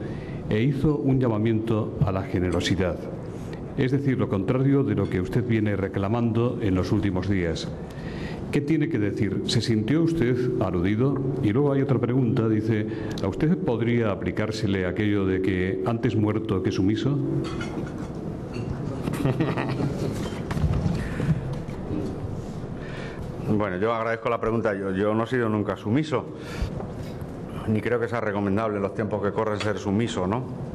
e hizo un llamamiento a la generosidad. Es decir, lo contrario de lo que usted viene reclamando en los últimos días. ¿Qué tiene que decir? ¿Se sintió usted aludido? Y luego hay otra pregunta, dice: ¿a usted podría aplicársele aquello de que antes muerto que sumiso? Bueno, yo agradezco la pregunta. Yo no he sido nunca sumiso, ni creo que sea recomendable en los tiempos que corren ser sumiso, ¿no?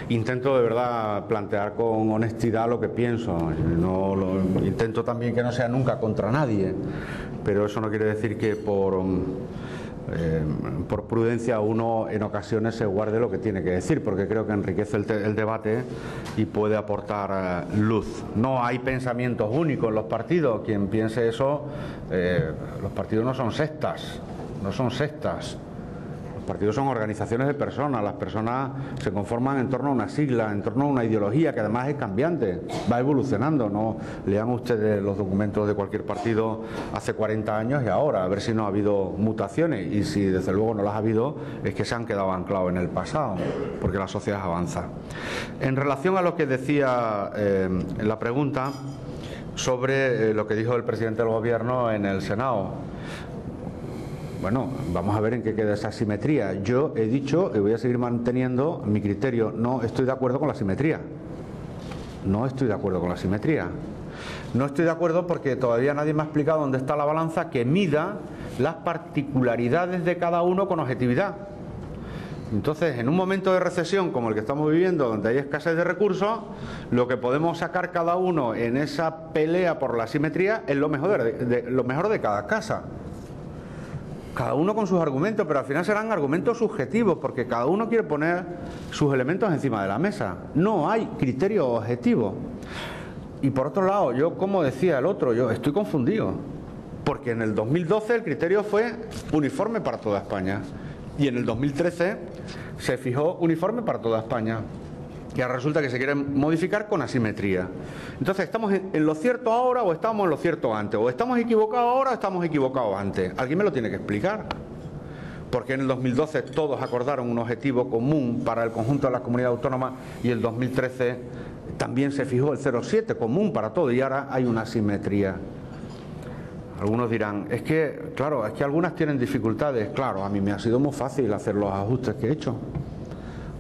Intento de verdad plantear con honestidad lo que pienso. Intento también que no sea nunca contra nadie, pero eso no quiere decir que por prudencia uno en ocasiones se guarde lo que tiene que decir, porque creo que enriquece el debate y puede aportar luz. No hay pensamientos únicos en los partidos. Quien piense eso, los partidos no son sectas, no son sectas. Los partidos son organizaciones de personas, las personas se conforman en torno a una sigla, en torno a una ideología que además es cambiante, va evolucionando. No lean ustedes los documentos de cualquier partido hace 40 años y ahora, a ver si no ha habido mutaciones, y si desde luego no las ha habido es que se han quedado anclados en el pasado, porque la sociedad avanza. En relación a lo que decía en la pregunta sobre lo que dijo el presidente del Gobierno en el Senado, bueno, vamos a ver en qué queda esa simetría. Yo he dicho y voy a seguir manteniendo mi criterio, no estoy de acuerdo con la simetría. No estoy de acuerdo con la simetría. No estoy de acuerdo porque todavía nadie me ha explicado dónde está la balanza que mida las particularidades de cada uno con objetividad. Entonces, en un momento de recesión como el que estamos viviendo, donde hay escasez de recursos, lo que podemos sacar cada uno en esa pelea por la simetría es lo mejor de cada casa. Cada uno con sus argumentos, pero al final serán argumentos subjetivos, porque cada uno quiere poner sus elementos encima de la mesa. No hay criterio objetivo. Y por otro lado, yo, como decía el otro, yo estoy confundido, porque en el 2012 el criterio fue uniforme para toda España, y en el 2013 se fijó uniforme para toda España. Y ahora resulta que se quiere modificar con asimetría. Entonces, ¿estamos en lo cierto ahora o estamos en lo cierto antes? ¿O estamos equivocados ahora o estamos equivocados antes? Alguien me lo tiene que explicar. Porque en el 2012 todos acordaron un objetivo común para el conjunto de las comunidades autónomas y el 2013 también se fijó el 0,7 común para todo y ahora hay una asimetría. Algunos dirán, es que, claro, es que algunas tienen dificultades. Claro, a mí me ha sido muy fácil hacer los ajustes que he hecho.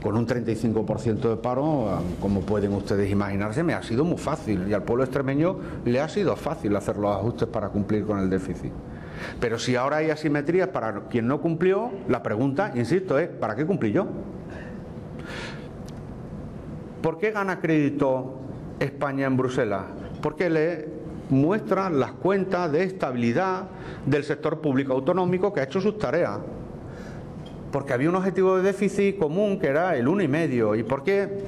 Con un 35% de paro, como pueden ustedes imaginarse, me ha sido muy fácil. Y al pueblo extremeño le ha sido fácil hacer los ajustes para cumplir con el déficit. Pero si ahora hay asimetrías para quien no cumplió, la pregunta, insisto, es ¿para qué cumplí yo? ¿Por qué gana crédito España en Bruselas? Porque le muestran las cuentas de estabilidad del sector público autonómico que ha hecho sus tareas. Porque había un objetivo de déficit común que era el 1,5. ¿Y por qué?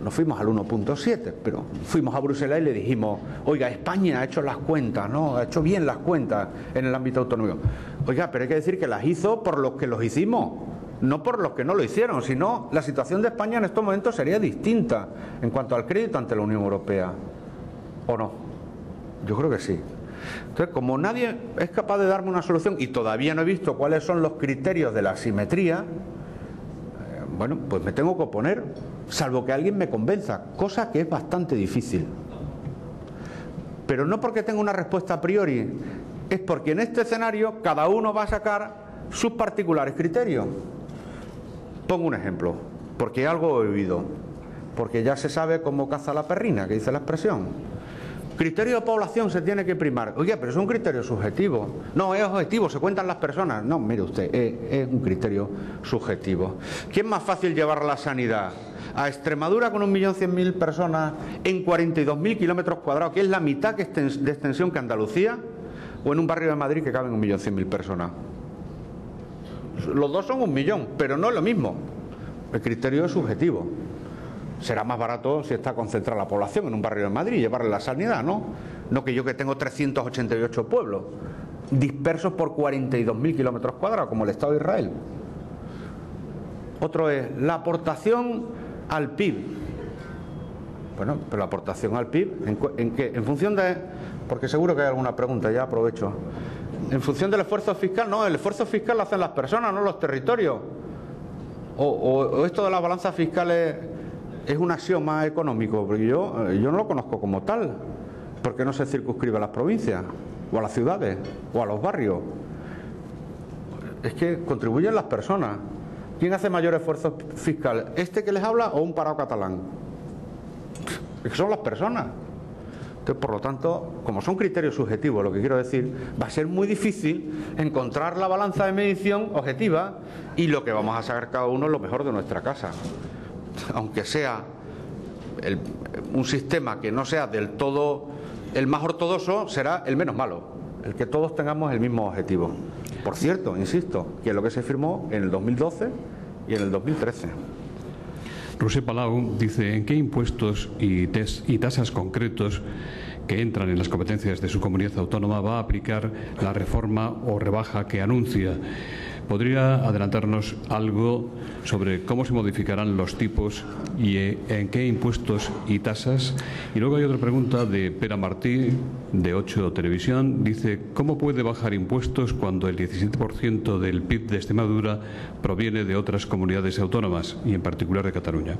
No fuimos al 1,7, pero fuimos a Bruselas y le dijimos, oiga, España ha hecho las cuentas, ¿no? Ha hecho bien las cuentas en el ámbito autonómico. Oiga, pero hay que decir que las hizo por los que los hicimos, no por los que no lo hicieron, sino la situación de España en estos momentos sería distinta en cuanto al crédito ante la Unión Europea. ¿O no? Yo creo que sí. Entonces, como nadie es capaz de darme una solución y todavía no he visto cuáles son los criterios de la simetría, bueno, pues me tengo que oponer, salvo que alguien me convenza, cosa que es bastante difícil. Pero no porque tenga una respuesta a priori, es porque en este escenario cada uno va a sacar sus particulares criterios. Pongo un ejemplo, porque algo he oído, porque ya se sabe cómo caza la perrina, que dice la expresión. Criterio de población se tiene que primar. Oye, pero es un criterio subjetivo. No, es objetivo, se cuentan las personas. No, mire usted, es un criterio subjetivo. ¿Quién es más fácil llevar la sanidad? ¿A Extremadura con 1.100.000 personas en 42.000 kilómetros cuadrados, que es la mitad de extensión que Andalucía? ¿O en un barrio de Madrid que caben 1.100.000 personas? Los dos son 1 millón, pero no es lo mismo. El criterio es subjetivo. Será más barato si está concentrada la población en un barrio de Madrid, llevarle la sanidad, ¿no? No que yo que tengo 388 pueblos dispersos por 42.000 kilómetros cuadrados, como el Estado de Israel. Otro es la aportación al PIB. Bueno, pero la aportación al PIB, ¿en qué? En función de... Porque seguro que hay alguna pregunta, ya aprovecho. En función del esfuerzo fiscal, no, el esfuerzo fiscal lo hacen las personas, no los territorios. O esto de las balanzas fiscales es un axioma económico, porque yo no lo conozco como tal. ¿Por qué no se circunscribe a las provincias, o a las ciudades, o a los barrios? Es que contribuyen las personas. ¿Quién hace mayor esfuerzo fiscal? ¿Este que les habla o un parado catalán? Es que son las personas. Entonces, por lo tanto, como son criterios subjetivos, lo que quiero decir, va a ser muy difícil encontrar la balanza de medición objetiva y lo que vamos a sacar cada uno es lo mejor de nuestra casa. Aunque sea un sistema que no sea del todo el más ortodoxo, será el menos malo, el que todos tengamos el mismo objetivo. Por cierto, insisto, que es lo que se firmó en el 2012 y en el 2013. Roser Palau dice, ¿en qué impuestos y tasas concretos que entran en las competencias de su comunidad autónoma va a aplicar la reforma o rebaja que anuncia? ¿Podría adelantarnos algo sobre cómo se modificarán los tipos y en qué impuestos y tasas? Y luego hay otra pregunta de Pera Martí, de 8 Televisión. Dice, ¿cómo puede bajar impuestos cuando el 17% del PIB de Extremadura proviene de otras comunidades autónomas y en particular de Cataluña?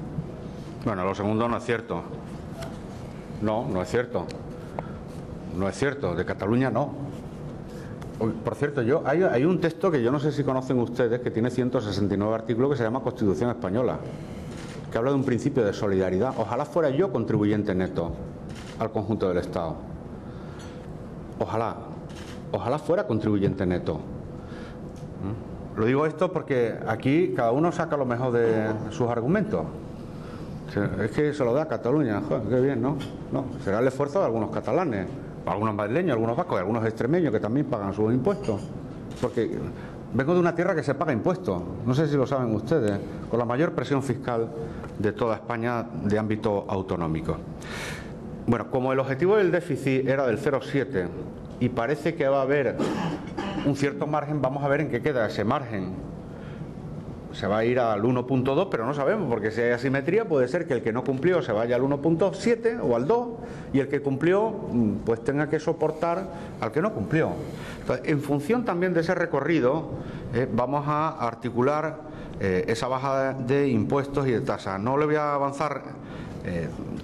Bueno, lo segundo no es cierto. No es cierto. No es cierto. De Cataluña no. Por cierto, hay un texto que yo no sé si conocen ustedes, que tiene 169 artículos, que se llama Constitución Española, que habla de un principio de solidaridad. Ojalá fuera yo contribuyente neto al conjunto del Estado. Ojalá fuera contribuyente neto. Lo digo esto porque aquí cada uno saca lo mejor de sus argumentos. Es que se lo da a Cataluña, joder, qué bien, ¿no? No, será el esfuerzo de algunos catalanes, algunos madrileños, algunos vascos y algunos extremeños que también pagan sus impuestos. Porque vengo de una tierra que se paga impuestos, no sé si lo saben ustedes, con la mayor presión fiscal de toda España de ámbito autonómico. Bueno, como el objetivo del déficit era del 0,7 y parece que va a haber un cierto margen, vamos a ver en qué queda ese margen. Se va a ir al 1,2, pero no sabemos, porque si hay asimetría puede ser que el que no cumplió se vaya al 1,7 o al 2 y el que cumplió pues tenga que soportar al que no cumplió. Entonces, en función también de ese recorrido vamos a articular esa bajada de impuestos y de tasas. No le voy a avanzar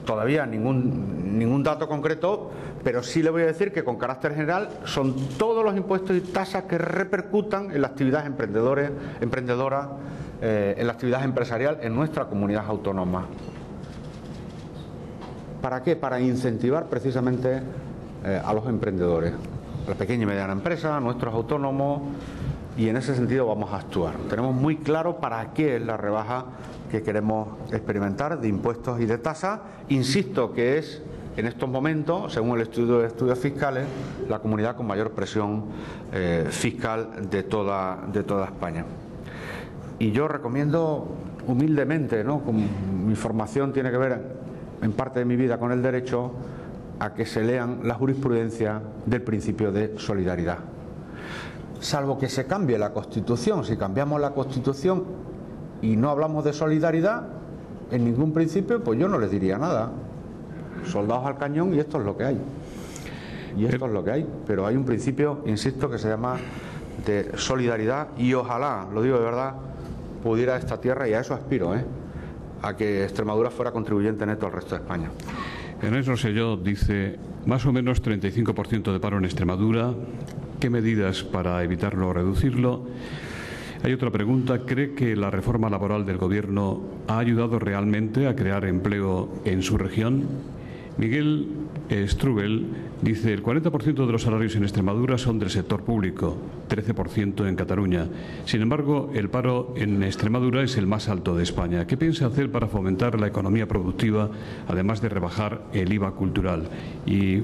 todavía ningún dato concreto, pero sí le voy a decir que con carácter general son todos los impuestos y tasas que repercutan en la actividad emprendedora, en la actividad empresarial en nuestra comunidad autónoma. ¿Para qué? Para incentivar precisamente a los emprendedores, a la pequeña y mediana empresa, a nuestros autónomos, y en ese sentido vamos a actuar. Tenemos muy claro para qué es la rebaja que queremos experimentar de impuestos y de tasas. Insisto que es, en estos momentos, según el estudio de estudios fiscales, la comunidad con mayor presión fiscal de toda España. Y yo recomiendo humildemente, ¿no?, como mi formación tiene que ver en parte de mi vida con el derecho, a que se lean la jurisprudencia del principio de solidaridad. Salvo que se cambie la Constitución. Si cambiamos la Constitución y no hablamos de solidaridad en ningún principio, pues yo no les diría nada. Soldados al cañón, y esto es lo que hay. Y esto es lo que hay. Pero hay un principio, insisto, que se llama de solidaridad, y ojalá, lo digo de verdad, pudiera esta tierra, y a eso aspiro, a que Extremadura fuera contribuyente neto al resto de España. Ernest Rosselló dice, más o menos 35% de paro en Extremadura. ¿Qué medidas para evitarlo o reducirlo? Hay otra pregunta. ¿Cree que la reforma laboral del Gobierno ha ayudado realmente a crear empleo en su región? Miguel Strubel dice, el 40% de los salarios en Extremadura son del sector público, 13% en Cataluña. Sin embargo, el paro en Extremadura es el más alto de España. ¿Qué piensa hacer para fomentar la economía productiva, además de rebajar el IVA cultural? Y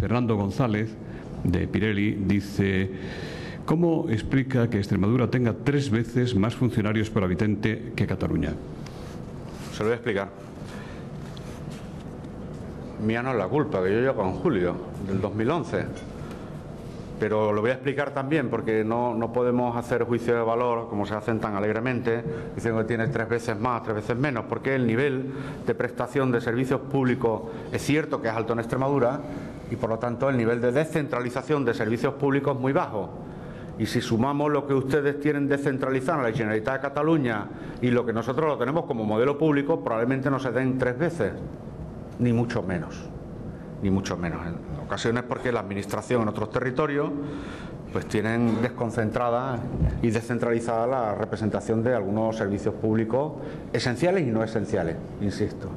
Fernando González, de Pirelli, dice, ¿cómo explica que Extremadura tenga 3 veces más funcionarios por habitante que Cataluña? Se lo voy a explicar. Mía no es la culpa, que yo llego en julio del 2011. Pero lo voy a explicar también porque no podemos hacer juicio de valor, como se hacen tan alegremente, diciendo que tiene 3 veces más, 3 veces menos, porque el nivel de prestación de servicios públicos es cierto que es alto en Extremadura y, por lo tanto, el nivel de descentralización de servicios públicos es muy bajo. Y si sumamos lo que ustedes tienen descentralizado en la Generalitat de Cataluña y lo que nosotros lo tenemos como modelo público, probablemente no se den 3 veces. Ni mucho menos, ni mucho menos. En ocasiones porque la administración en otros territorios pues tienen desconcentrada y descentralizada la representación de algunos servicios públicos esenciales y no esenciales, insisto.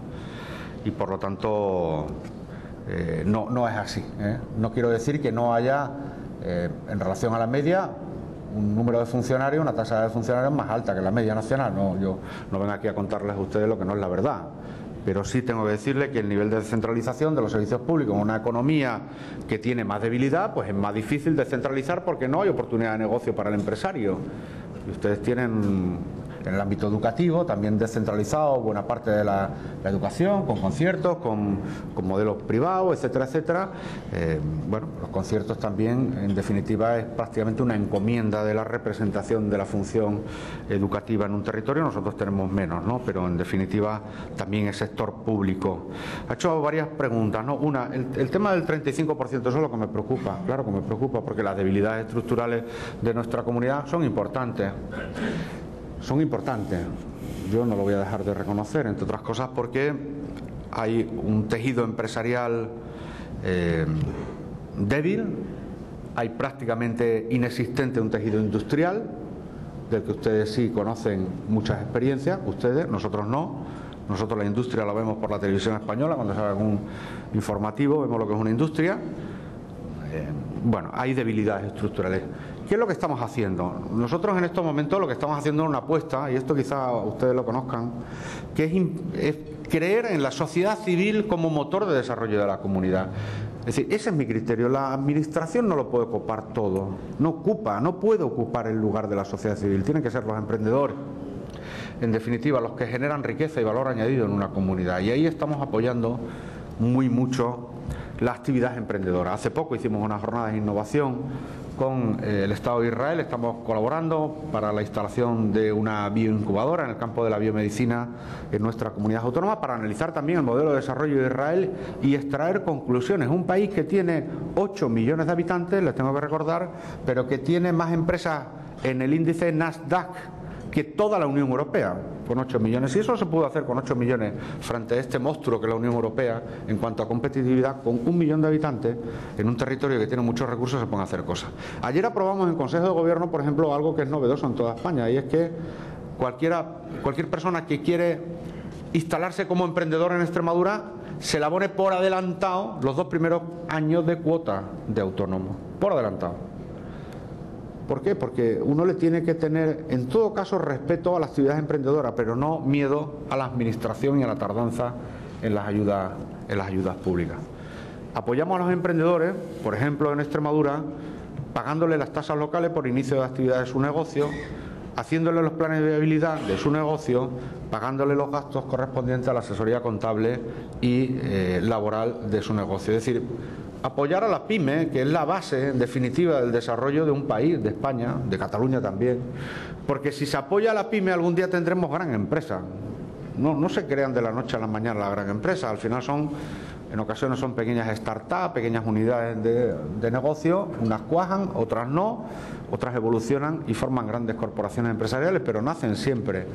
Y por lo tanto no es así. No quiero decir que no haya, en relación a la media, un número de funcionarios, una tasa de funcionarios más alta que la media nacional. No, yo no vengo aquí a contarles a ustedes lo que no es la verdad. Pero sí tengo que decirle que el nivel de descentralización de los servicios públicos en una economía que tiene más debilidad, pues es más difícil descentralizar porque no hay oportunidad de negocio para el empresario. Y ustedes tienen en el ámbito educativo, también descentralizado buena parte de la educación, con conciertos, con modelos privados, etcétera, etcétera. Bueno, los conciertos también, en definitiva, es prácticamente una encomienda de la representación de la función educativa en un territorio. Nosotros tenemos menos, ¿no? Pero en definitiva también el sector público. Ha hecho varias preguntas, ¿no? Una, el tema del 35%, eso es lo que me preocupa, claro que me preocupa, porque las debilidades estructurales de nuestra comunidad son importantes. Son importantes. Yo no lo voy a dejar de reconocer, entre otras cosas porque hay un tejido empresarial débil, hay prácticamente inexistente un tejido industrial, del que ustedes sí conocen muchas experiencias, ustedes, nosotros no. Nosotros la industria la vemos por la televisión española, cuando sale algún informativo vemos lo que es una industria. Bueno, hay debilidades estructurales. ¿Qué es lo que estamos haciendo? Nosotros en estos momentos lo que estamos haciendo es una apuesta, y esto quizá ustedes lo conozcan, que es creer en la sociedad civil como motor de desarrollo de la comunidad. Es decir, ese es mi criterio. La administración no lo puede ocupar todo, no puede ocupar el lugar de la sociedad civil, tienen que ser los emprendedores. En definitiva, los que generan riqueza y valor añadido en una comunidad. Y ahí estamos apoyando mucho la actividad emprendedora. Hace poco hicimos una jornada de innovación con el Estado de Israel. Estamos colaborando para la instalación de una bioincubadora en el campo de la biomedicina en nuestra comunidad autónoma, para analizar también el modelo de desarrollo de Israel y extraer conclusiones. Un país que tiene 8 millones de habitantes, les tengo que recordar, pero que tiene más empresas en el índice Nasdaq que toda la Unión Europea, con 8 millones. Y eso se pudo hacer con 8 millones frente a este monstruo que es la Unión Europea en cuanto a competitividad. Con 1 millón de habitantes, en un territorio que tiene muchos recursos, se pueden hacer cosas. Ayer aprobamos en Consejo de Gobierno, por ejemplo, algo que es novedoso en toda España, y es que cualquier persona que quiere instalarse como emprendedor en Extremadura se le abone por adelantado los 2 primeros años de cuota de autónomo, por adelantado. ¿Por qué? Porque uno le tiene que tener, en todo caso, respeto a la actividad emprendedora, pero no miedo a la administración y a la tardanza en las ayudas públicas. Apoyamos a los emprendedores, por ejemplo, en Extremadura, pagándole las tasas locales por inicio de actividad de su negocio, haciéndole los planes de viabilidad de su negocio, pagándole los gastos correspondientes a la asesoría contable y laboral de su negocio. Es decir, apoyar a la pyme, que es la base, en definitiva, del desarrollo de un país, de España, de Cataluña también, porque si se apoya a la pyme, algún día tendremos gran empresa. No se crean de la noche a la mañana la gran empresa, al final en ocasiones son pequeñas startups, pequeñas unidades de negocio, unas cuajan, otras no, otras evolucionan y forman grandes corporaciones empresariales, pero nacen siempre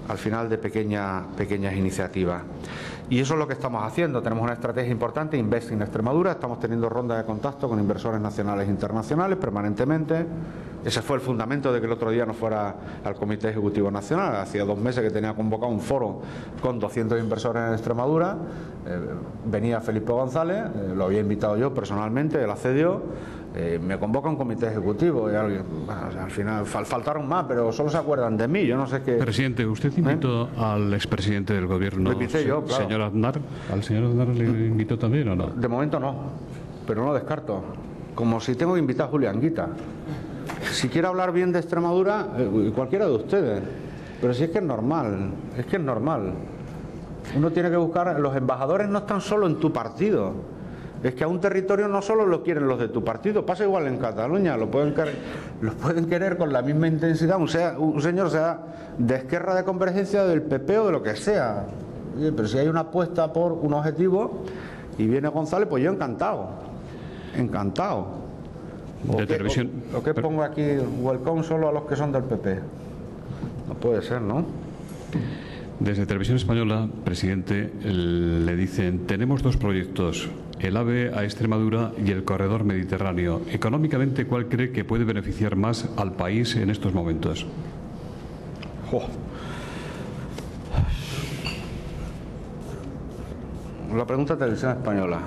al final de pequeñas iniciativas. Y eso es lo que estamos haciendo. Tenemos una estrategia importante, Invest in Extremadura. Estamos teniendo rondas de contacto con inversores nacionales e internacionales permanentemente. Ese fue el fundamento de que el otro día no fuera al Comité Ejecutivo Nacional. Hacía 2 meses que tenía convocado un foro con 200 inversores en Extremadura. Venía Felipe González, lo había invitado yo personalmente, él accedió. Me convoca un comité ejecutivo y al final faltaron más, pero solo se acuerdan de mí. Yo no sé qué. Presidente, ¿usted invitó al expresidente del gobierno, yo, claro, señor Aznar? ¿Al señor Aznar le invitó también o no? De momento no, pero no lo descarto. Como si tengo que invitar a Julián Guita. Si quiere hablar bien de Extremadura, cualquiera de ustedes. Pero si es que es normal, Uno tiene que buscar, los embajadores no están solo en tu partido. Es que a un territorio no solo lo quieren los de tu partido, pasa igual en Cataluña, los pueden querer con la misma intensidad, un señor sea de Esquerra de Convergencia, del PP o de lo que sea. Oye, pero si hay una apuesta por un objetivo y viene González, pues yo encantado. ¿O qué pongo aquí? Welcome solo a los que son del PP. No puede ser, ¿no? Desde Televisión Española, presidente, le dicen: tenemos 2 proyectos, el AVE a Extremadura y el corredor mediterráneo. Económicamente, ¿cuál cree que puede beneficiar más al país en estos momentos? La pregunta de Televisión Española.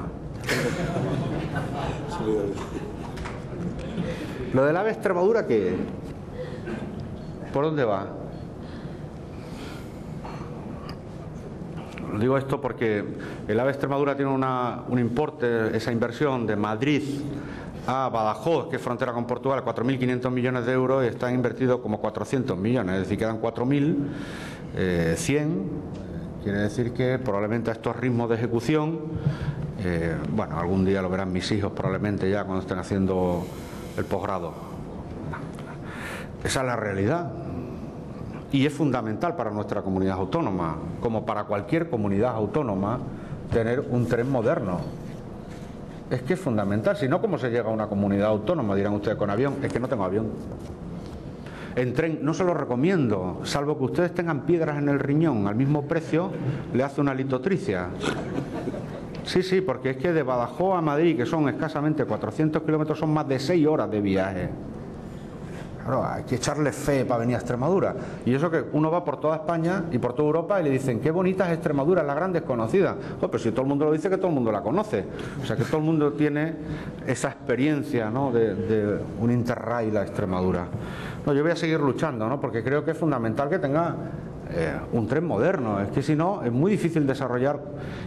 Lo del AVE a Extremadura, ¿qué? ¿Por dónde va? Digo esto porque el AVE Extremadura tiene un importe, esa inversión de Madrid a Badajoz, que es frontera con Portugal, 4.500 millones de euros, y están invertidos como 400 millones, es decir, quedan 4.100. Quiere decir que probablemente a estos ritmos de ejecución, bueno, algún día lo verán mis hijos probablemente ya cuando estén haciendo el posgrado. Esa es la realidad. Y es fundamental para nuestra comunidad autónoma, como para cualquier comunidad autónoma, tener un tren moderno. Es que es fundamental. Si no, ¿cómo se llega a una comunidad autónoma? Dirán ustedes, con avión. Es que no tengo avión. En tren no se lo recomiendo, salvo que ustedes tengan piedras en el riñón. Al mismo precio le hace una litotricia. Sí, porque es que de Badajoz a Madrid, que son escasamente 400 kilómetros, son más de 6 horas de viaje. Claro, hay que echarle fe para venir a Extremadura. Y eso que uno va por toda España y por toda Europa y le dicen, qué bonita es Extremadura, la gran desconocida. Oh, pero si todo el mundo lo dice, que todo el mundo la conoce. O sea, que todo el mundo tiene esa experiencia, ¿no?, de un interrail a Extremadura. No, yo voy a seguir luchando, ¿no?, porque creo que es fundamental que tenga un tren moderno. Es que si no, es muy difícil desarrollar,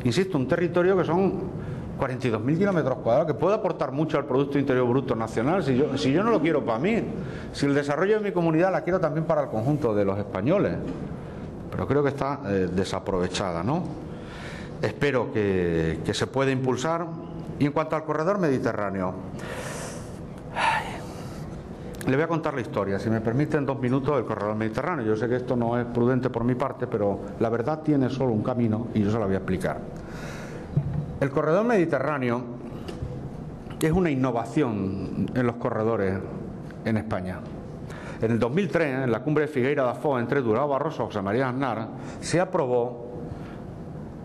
insisto, un territorio que son 42.000 kilómetros cuadrados, que puede aportar mucho al Producto Interior Bruto Nacional, si yo no lo quiero para mí, si el desarrollo de mi comunidad la quiero también para el conjunto de los españoles, pero creo que está desaprovechada, ¿no? Espero que se pueda impulsar. Y en cuanto al corredor mediterráneo, le voy a contar la historia, si me permiten 2 minutos, del corredor mediterráneo. Yo sé que esto no es prudente por mi parte, pero la verdad tiene solo un camino y yo se la voy a explicar. El corredor mediterráneo es una innovación en los corredores en España. En el 2003, en la cumbre de Figueira da Foz, entre Durão Barroso y José María Aznar, se aprobó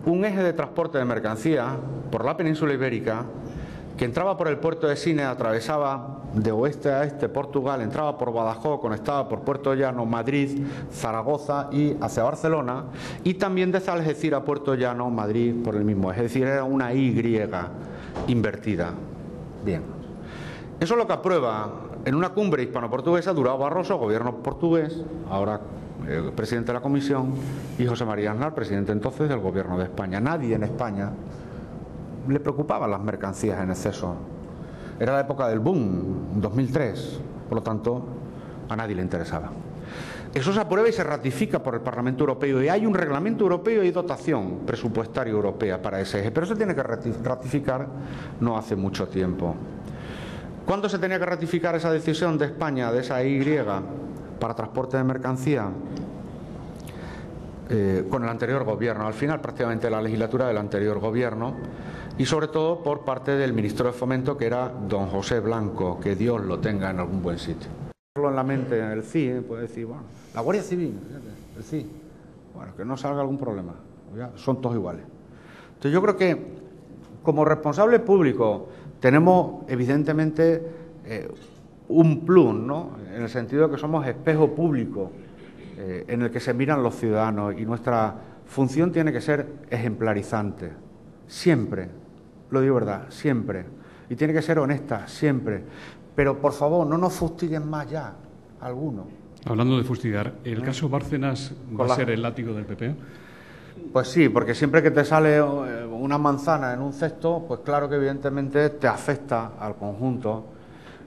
un eje de transporte de mercancías por la península ibérica que entraba por el puerto de Sines, atravesaba de oeste a este Portugal, entraba por Badajoz, conectaba por Puerto Llano, Madrid, Zaragoza y hacia Barcelona, y también desde Algeciras a Puerto Llano, Madrid, por el mismo eje. Es decir, era una Y invertida. Bien. Eso es lo que aprueba en una cumbre hispano-portuguesa Durão Barroso, gobierno portugués, ahora presidente de la Comisión, y José María Aznar, presidente entonces del gobierno de España. Nadie en España le preocupaban las mercancías en exceso. Era la época del boom, 2003, por lo tanto, a nadie le interesaba. Eso se aprueba y se ratifica por el Parlamento Europeo, y hay un reglamento europeo y dotación presupuestaria europea para ese eje, pero se tiene que ratificar no hace mucho tiempo. ¿Cuándo se tenía que ratificar esa decisión de España, de esa Y para transporte de mercancía? Con el anterior gobierno, al final prácticamente la legislatura del anterior gobierno, y sobre todo por parte del ministro de Fomento, que era don José Blanco, que Dios lo tenga en algún buen sitio. En la mente, en el CIE, puede decir, bueno, la Guardia Civil, el CIE, bueno, que no salga algún problema, ya, son todos iguales. Entonces yo creo que como responsable público tenemos evidentemente un plus, ¿no?, en el sentido de que somos espejo público en el que se miran los ciudadanos, y nuestra función tiene que ser ejemplarizante, siempre, lo digo verdad, siempre, y tiene que ser honesta, siempre, pero por favor no nos fustiguen más ya, algunos. Hablando de fustigar, ¿el caso Bárcenas va a ser el látigo del PP? Pues sí, porque siempre que te sale una manzana en un cesto, pues claro que evidentemente te afecta al conjunto,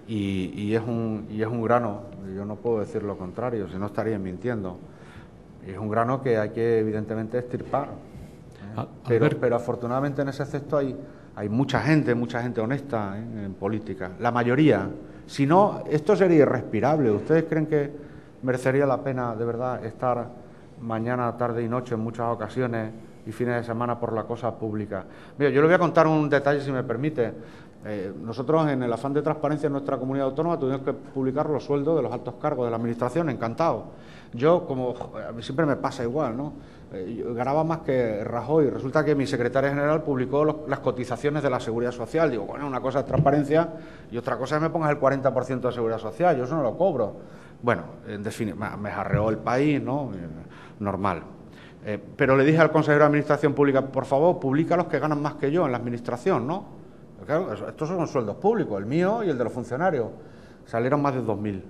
y es un grano, yo no puedo decir lo contrario, si no estaría mintiendo, es un grano que hay que evidentemente extirpar, pero afortunadamente en ese cesto hay mucha gente honesta en política, la mayoría. Si no, esto sería irrespirable. ¿Ustedes creen que merecería la pena de verdad estar mañana, tarde y noche en muchas ocasiones y fines de semana por la cosa pública? Mira, yo le voy a contar un detalle, si me permite. Nosotros, en el afán de transparencia en nuestra comunidad autónoma, tuvimos que publicar los sueldos de los altos cargos de la Administración, encantado. Yo, como a mí siempre me pasa igual, ¿no? Yo ganaba más que Rajoy. Resulta que mi secretaria general publicó las cotizaciones de la Seguridad Social. Digo, bueno, una cosa es transparencia y otra cosa es que me pongas el 40% de Seguridad Social. Yo eso no lo cobro. Bueno, en definitiva, me jarreó el país, ¿no? Normal. Pero le dije al consejero de Administración Pública, por favor, publica los que ganan más que yo en la Administración, ¿no? Claro, estos son sueldos públicos, el mío y el de los funcionarios. Salieron más de 2.000.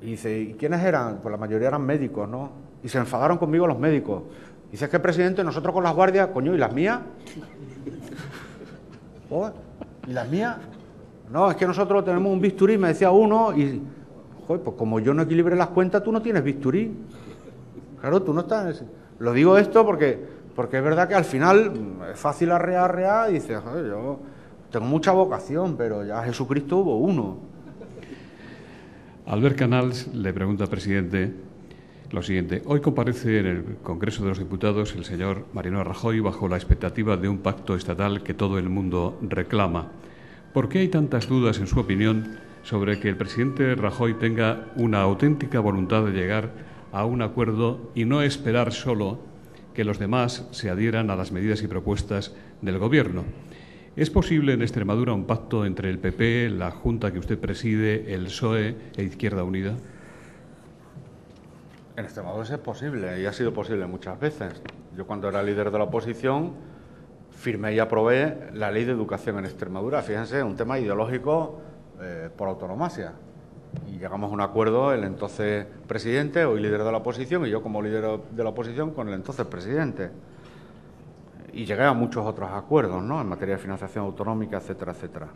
Y dice, ¿y quiénes eran? Pues la mayoría eran médicos, ¿no? Y se enfadaron conmigo los médicos. Dice, es que, presidente, nosotros con las guardias, coño, ¿y las mías? ¿Oh? ¿Y las mías? No, es que nosotros tenemos un bisturí, me decía uno, y joder, pues como yo no equilibré las cuentas, tú no tienes bisturí. Claro, tú no estás... Lo digo esto porque es verdad que al final es fácil arrear, y dices, joder, yo tengo mucha vocación, pero ya Jesucristo hubo uno. Albert Canals le pregunta al presidente lo siguiente. Hoy comparece en el Congreso de los Diputados el señor Mariano Rajoy bajo la expectativa de un pacto estatal que todo el mundo reclama. ¿Por qué hay tantas dudas, en su opinión, sobre que el presidente Rajoy tenga una auténtica voluntad de llegar a un acuerdo y no esperar solo que los demás se adhieran a las medidas y propuestas del Gobierno? ¿Es posible en Extremadura un pacto entre el PP, la Junta que usted preside, el PSOE e Izquierda Unida? En Extremadura es posible y ha sido posible muchas veces. Yo cuando era líder de la oposición firmé y aprobé la Ley de Educación en Extremadura. Fíjense, un tema ideológico por autonomasia. Y llegamos a un acuerdo el entonces presidente, hoy líder de la oposición, y yo como líder de la oposición con el entonces presidente. Y llegué a muchos otros acuerdos, ¿no?, en materia de financiación autonómica, etcétera, etcétera.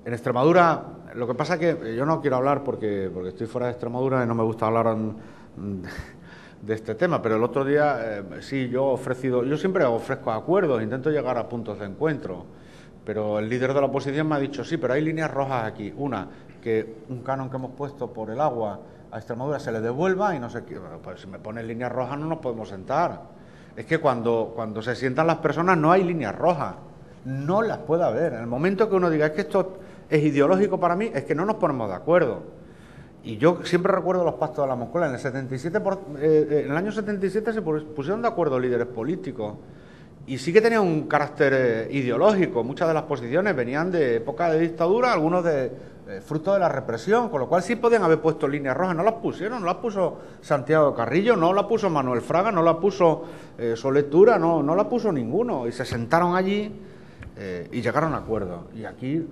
En Extremadura, lo que pasa es que yo no quiero hablar porque estoy fuera de Extremadura y no me gusta hablar de este tema, pero el otro día sí, yo siempre ofrezco acuerdos, intento llegar a puntos de encuentro, pero el líder de la oposición me ha dicho, sí, pero hay líneas rojas aquí. Una, que un canon que hemos puesto por el agua a Extremadura se le devuelva y no sé qué. Bueno, pues si me pones líneas rojas no nos podemos sentar. Es que cuando se sientan las personas no hay líneas rojas, no las puede haber. En el momento que uno diga, es que esto es ideológico para mí, es que no nos ponemos de acuerdo. Y yo siempre recuerdo los pactos de la Moncloa. En el año 77 se pusieron de acuerdo líderes políticos y sí que tenían un carácter ideológico. Muchas de las posiciones venían de época de dictadura, algunos de fruto de la represión, con lo cual sí podían haber puesto líneas rojas. No las pusieron, no las puso Santiago Carrillo, no la puso Manuel Fraga, no la puso Soletura, no la puso ninguno. Y se sentaron allí y llegaron a acuerdos. Y aquí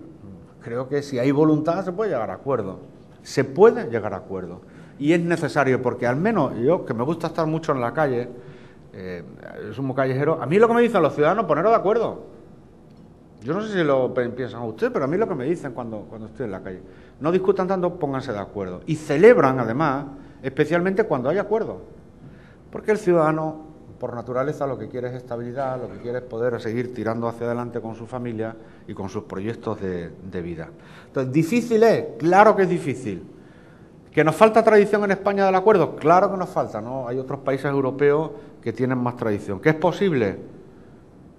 creo que si hay voluntad se puede llegar a acuerdos. Se puede llegar a acuerdos. Y es necesario, porque al menos yo, que me gusta estar mucho en la calle, somos callejeros, a mí lo que me dicen los ciudadanos, poneros de acuerdo. Yo no sé si lo piensan ustedes, pero a mí lo que me dicen cuando estoy en la calle, no discutan tanto, pónganse de acuerdo. Y celebran, además, especialmente cuando hay acuerdo. Porque el ciudadano, por naturaleza, lo que quiere es estabilidad, lo que quiere es poder seguir tirando hacia adelante con su familia y con sus proyectos de vida. Entonces, ¿difícil es? Claro que es difícil. ¿Que nos falta tradición en España del acuerdo? Claro que nos falta, ¿no? Hay otros países europeos que tienen más tradición. ¿Que es posible?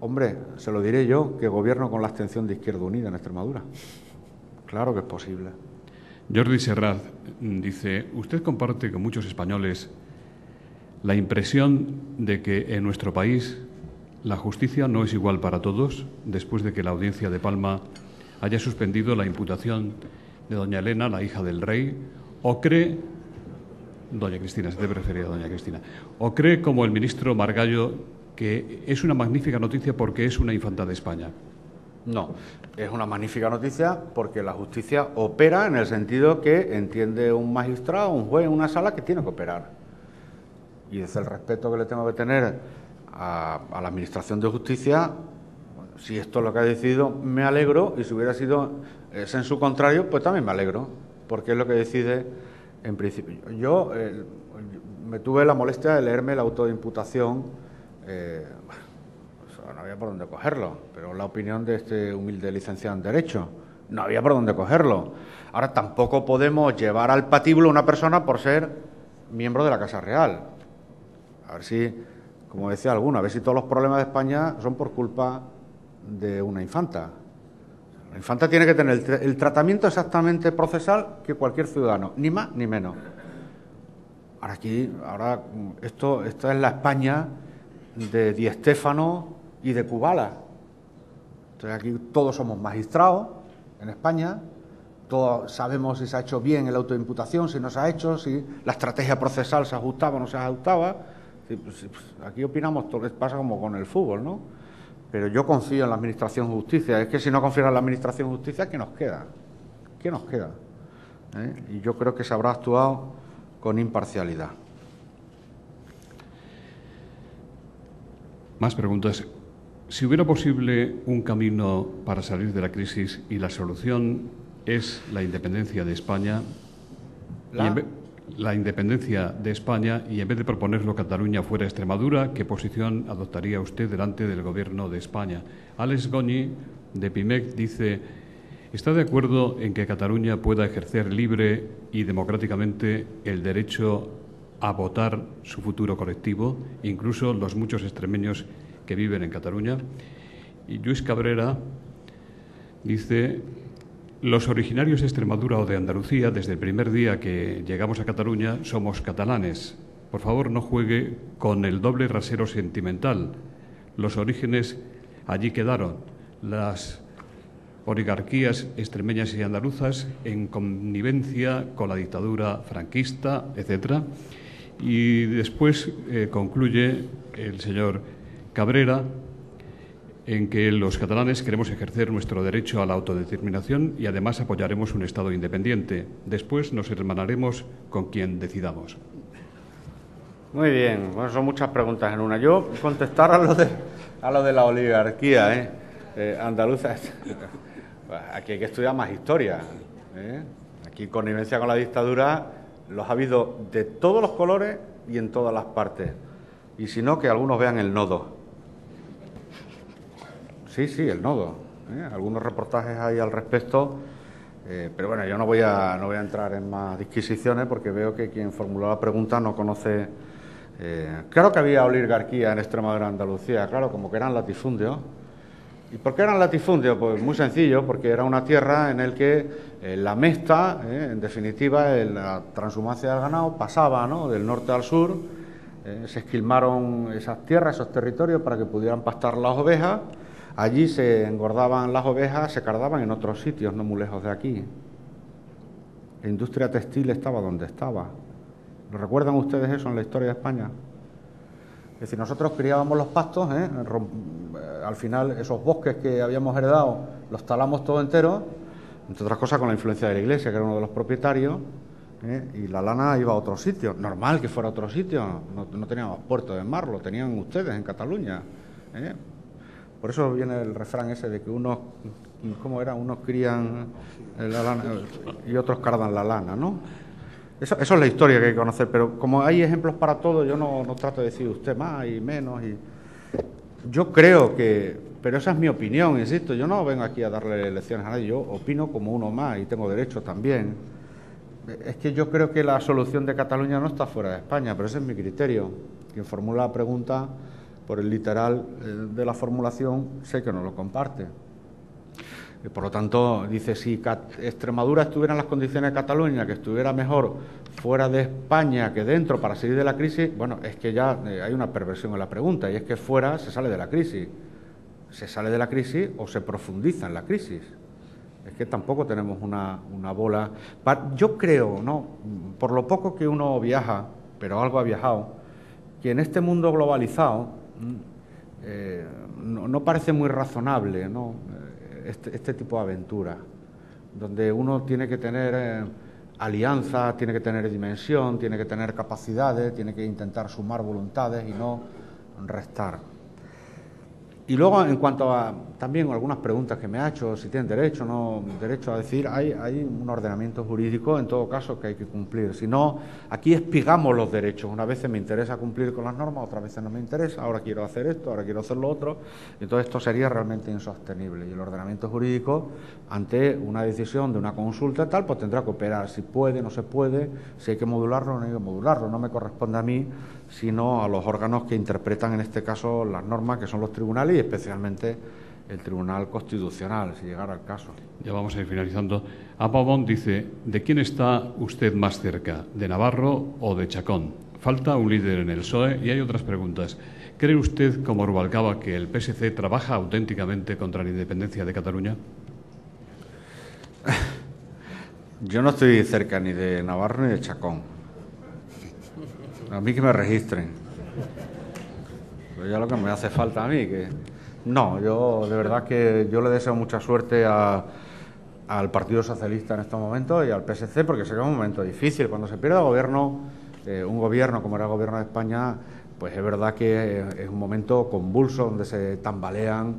Hombre, se lo diré yo, que gobierno con la abstención de Izquierda Unida en Extremadura. Claro que es posible. Jordi Serrat dice, usted comparte con muchos españoles la impresión de que en nuestro país la justicia no es igual para todos, después de que la Audiencia de Palma haya suspendido la imputación de doña Elena, la hija del rey, o cree, doña Cristina, se te prefería doña Cristina, o cree como el ministro Margallo que es una magnífica noticia porque es una infanta de España. No, es una magnífica noticia porque la justicia opera en el sentido que entiende un magistrado, un juez en una sala que tiene que operar. Y desde el respeto que le tengo que tener a la Administración de Justicia, bueno, si esto es lo que ha decidido, me alegro, y si hubiera sido en su contrario, pues también me alegro, porque es lo que decide en principio. Yo me tuve la molestia de leerme el auto de imputación. No había por dónde cogerlo, pero la opinión de este humilde licenciado en Derecho, no había por dónde cogerlo. Ahora, tampoco podemos llevar al patíbulo a una persona por ser miembro de la Casa Real. A ver si, como decía alguno, a ver si todos los problemas de España son por culpa de una infanta. La infanta tiene que tener el tratamiento exactamente procesal que cualquier ciudadano, ni más ni menos. Ahora esto es la España de Di Stéfano y de Kubala. Entonces aquí todos somos magistrados en España, todos sabemos si se ha hecho bien el auto de imputación, si no se ha hecho, si la estrategia procesal se ajustaba o no se ajustaba. Aquí opinamos todo, pasa como con el fútbol, ¿no? Pero yo confío en la Administración de Justicia. Es que si no confiara en la Administración de Justicia, ¿qué nos queda? ¿Qué nos queda? Y yo creo que se habrá actuado con imparcialidad. Más preguntas. si hubiera posible un camino para salir de la crisis y la solución es la independencia de España, la independencia de España, y en vez de proponerlo Cataluña fuera Extremadura, ¿qué posición adoptaría usted delante del Gobierno de España? Alex Goñi, de PIMEC, dice: ¿está de acuerdo en que Cataluña pueda ejercer libre y democráticamente el derecho a votar su futuro colectivo, incluso los muchos extremeños que viven en Cataluña? Y Lluís Cabrera dice: los originarios de Extremadura o de Andalucía, desde el primer día que llegamos a Cataluña, somos catalanes. Por favor, no juegue con el doble rasero sentimental. Los orígenes allí quedaron. Las oligarquías extremeñas y andaluzas en connivencia con la dictadura franquista, etc. Y después concluye el señor Cabrera en que los catalanes queremos ejercer nuestro derecho a la autodeterminación y además apoyaremos un Estado independiente. Después nos hermanaremos con quien decidamos. Muy bien, bueno, son muchas preguntas en una. Yo contestar a lo de la oligarquía andaluza. Aquí hay que estudiar más historia. Aquí connivencia con la dictadura los ha habido de todos los colores y en todas las partes. Y si no, que algunos vean El Nodo. Sí, El Nodo. Algunos reportajes hay al respecto, pero bueno, yo no voy a entrar en más disquisiciones porque veo que quien formuló la pregunta no conoce. Claro que había oligarquía en Extremadura y Andalucía, claro, como que eran latifundios. ¿Y por qué eran latifundios? Pues muy sencillo, porque era una tierra en la que la mesta, en definitiva, la transhumancia del ganado pasaba, ¿no?, del norte al sur. Se esquilmaron esas tierras, esos territorios para que pudieran pastar las ovejas. Allí se engordaban las ovejas, se cardaban en otros sitios, no muy lejos de aquí. La industria textil estaba donde estaba. ¿Lo recuerdan ustedes eso en la historia de España? Es decir, nosotros criábamos los pastos, al final esos bosques que habíamos heredado los talamos todo entero, entre otras cosas con la influencia de la Iglesia, que era uno de los propietarios, y la lana iba a otro sitio. Normal que fuera a otro sitio, no teníamos puerto de mar, lo tenían ustedes en Cataluña. Por eso viene el refrán ese de que unos, ¿cómo era? Unos crían la lana y otros cardan la lana, ¿no? Eso es la historia que hay que conocer, pero como hay ejemplos para todo, yo no trato de decir usted más y menos. Yo creo que, pero esa es mi opinión, insisto, yo no vengo aquí a darle lecciones a nadie, yo opino como uno más y tengo derecho también. Es que yo creo que la solución de Cataluña no está fuera de España, pero ese es mi criterio. Quien formula la pregunta, por el literal de la formulación, sé que no lo comparte. Y por lo tanto, dice, si Extremadura estuviera en las condiciones de Cataluña, que estuviera mejor fuera de España que dentro para salir de la crisis, bueno, es que ya hay una perversión en la pregunta, y es que fuera se sale de la crisis. Se sale de la crisis o se profundiza en la crisis. Es que tampoco tenemos una bola. Yo creo, ¿no?, por lo poco que uno viaja, pero algo ha viajado, que en este mundo globalizado no parece muy razonable, ¿no?, este tipo de aventura, donde uno tiene que tener alianza, tiene que tener dimensión, tiene que tener capacidades, tiene que intentar sumar voluntades y no restar. Y luego, en cuanto a también algunas preguntas que me ha hecho, si tienen derecho o no derecho a decir, hay un ordenamiento jurídico, en todo caso, que hay que cumplir. Si no, aquí espigamos los derechos. Unas veces me interesa cumplir con las normas, otras veces no me interesa, ahora quiero hacer esto, ahora quiero hacer lo otro. Entonces, esto sería realmente insostenible. Y el ordenamiento jurídico, ante una decisión de una consulta tal, pues tendrá que operar. Si puede, no se puede, si hay que modularlo, no hay que modularlo. No me corresponde a mí, sino a los órganos que interpretan, en este caso, las normas, que son los tribunales y especialmente el Tribunal Constitucional, si llegara el caso. Ya vamos a ir finalizando. Apabón dice, ¿de quién está usted más cerca, de Navarro o de Chacón? Falta un líder en el PSOE y hay otras preguntas. ¿Cree usted, como Rubalcaba, que el PSC trabaja auténticamente contra la independencia de Cataluña? Yo no estoy cerca ni de Navarro ni de Chacón. A mí que me registren. Pero ya lo que me hace falta a mí, que... No, yo de verdad que yo le deseo mucha suerte al Partido Socialista en estos momentos y al PSC, porque sé que es un momento difícil. Cuando se pierde el gobierno, un gobierno como era el gobierno de España, pues es verdad que es un momento convulso donde se tambalean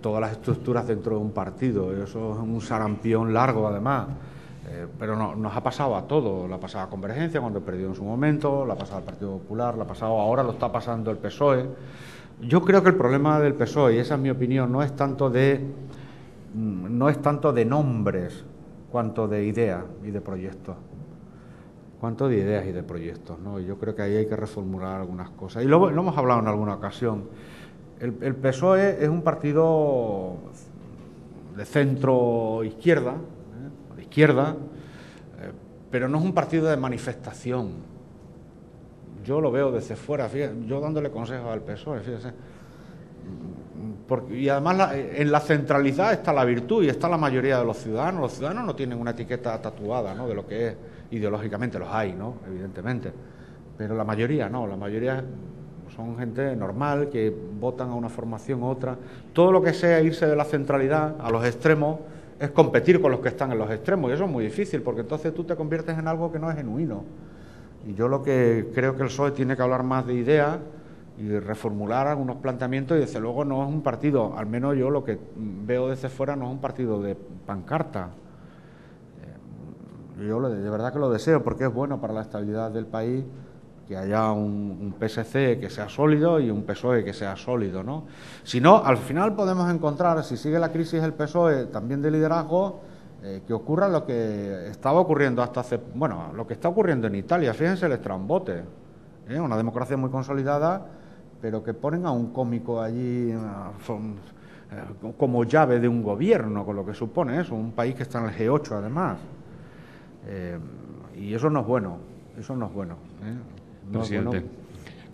todas las estructuras dentro de un partido. Eso es un sarampión largo, además. Pero no, nos ha pasado a todos. La ha pasado a Convergencia cuando perdió en su momento, la ha pasado al Partido Popular, la ha pasado ahora, lo está pasando el PSOE. Yo creo que el problema del PSOE, y esa es mi opinión, no es tanto de nombres cuanto de ideas y de proyectos. ¿No? Yo creo que ahí hay que reformular algunas cosas. Y lo hemos hablado en alguna ocasión. El PSOE es un partido de centro-izquierda, de izquierda, pero no es un partido de manifestación. Yo lo veo desde fuera, fíjate, yo dándole consejos al PSOE, fíjese. Y además en la centralidad está la virtud y está la mayoría de los ciudadanos. Los ciudadanos no tienen una etiqueta tatuada, ¿no?, de lo que es ideológicamente. Los hay, ¿no?, evidentemente, pero la mayoría no, la mayoría son gente normal que votan a una formación u otra. Todo lo que sea irse de la centralidad a los extremos es competir con los que están en los extremos, y eso es muy difícil, porque entonces tú te conviertes en algo que no es genuino. Y yo lo que creo que el PSOE tiene que hablar más de ideas y reformular algunos planteamientos, y desde luego no es un partido, al menos yo lo que veo desde fuera, no es un partido de pancarta. Yo de verdad que lo deseo, porque es bueno para la estabilidad del país que haya un PSC que sea sólido y un PSOE que sea sólido, ¿no? Si no, al final podemos encontrar, si sigue la crisis del PSOE también de liderazgo, que ocurra lo que estaba ocurriendo hasta hace... Bueno, lo que está ocurriendo en Italia. Fíjense el estrambote, una democracia muy consolidada, pero que ponen a un cómico allí como llave de un gobierno, con lo que supone eso, un país que está en el G8 además. Y eso no es bueno, eso no es bueno. No Presidente, es bueno.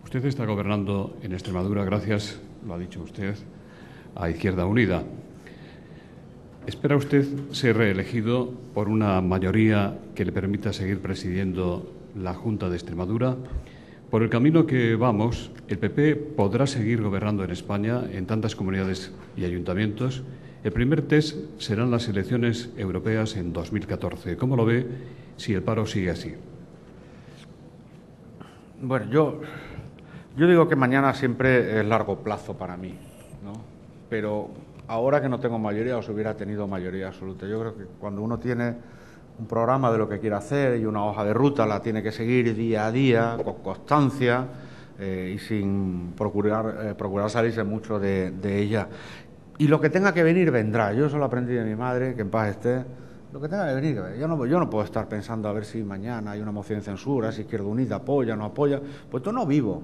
Usted está gobernando en Extremadura gracias, lo ha dicho usted, a Izquierda Unida. ¿Espera usted ser reelegido por una mayoría que le permita seguir presidiendo la Junta de Extremadura? Por el camino que vamos, el PP podrá seguir gobernando en España en tantas comunidades y ayuntamientos. El primer test serán las elecciones europeas en 2014. ¿Cómo lo ve si el paro sigue así? Bueno, yo digo que mañana siempre es largo plazo para mí, ¿no? Pero ahora que no tengo mayoría, os hubiera tenido mayoría absoluta. Yo creo que cuando uno tiene un programa de lo que quiere hacer y una hoja de ruta, la tiene que seguir día a día, con constancia y sin procurar salirse mucho de ella. Y lo que tenga que venir, vendrá. Yo eso lo aprendí de mi madre, que en paz esté. Lo que tenga que venir, yo no puedo estar pensando a ver si mañana hay una moción de censura, si Izquierda Unida apoya o no apoya, pues yo no vivo.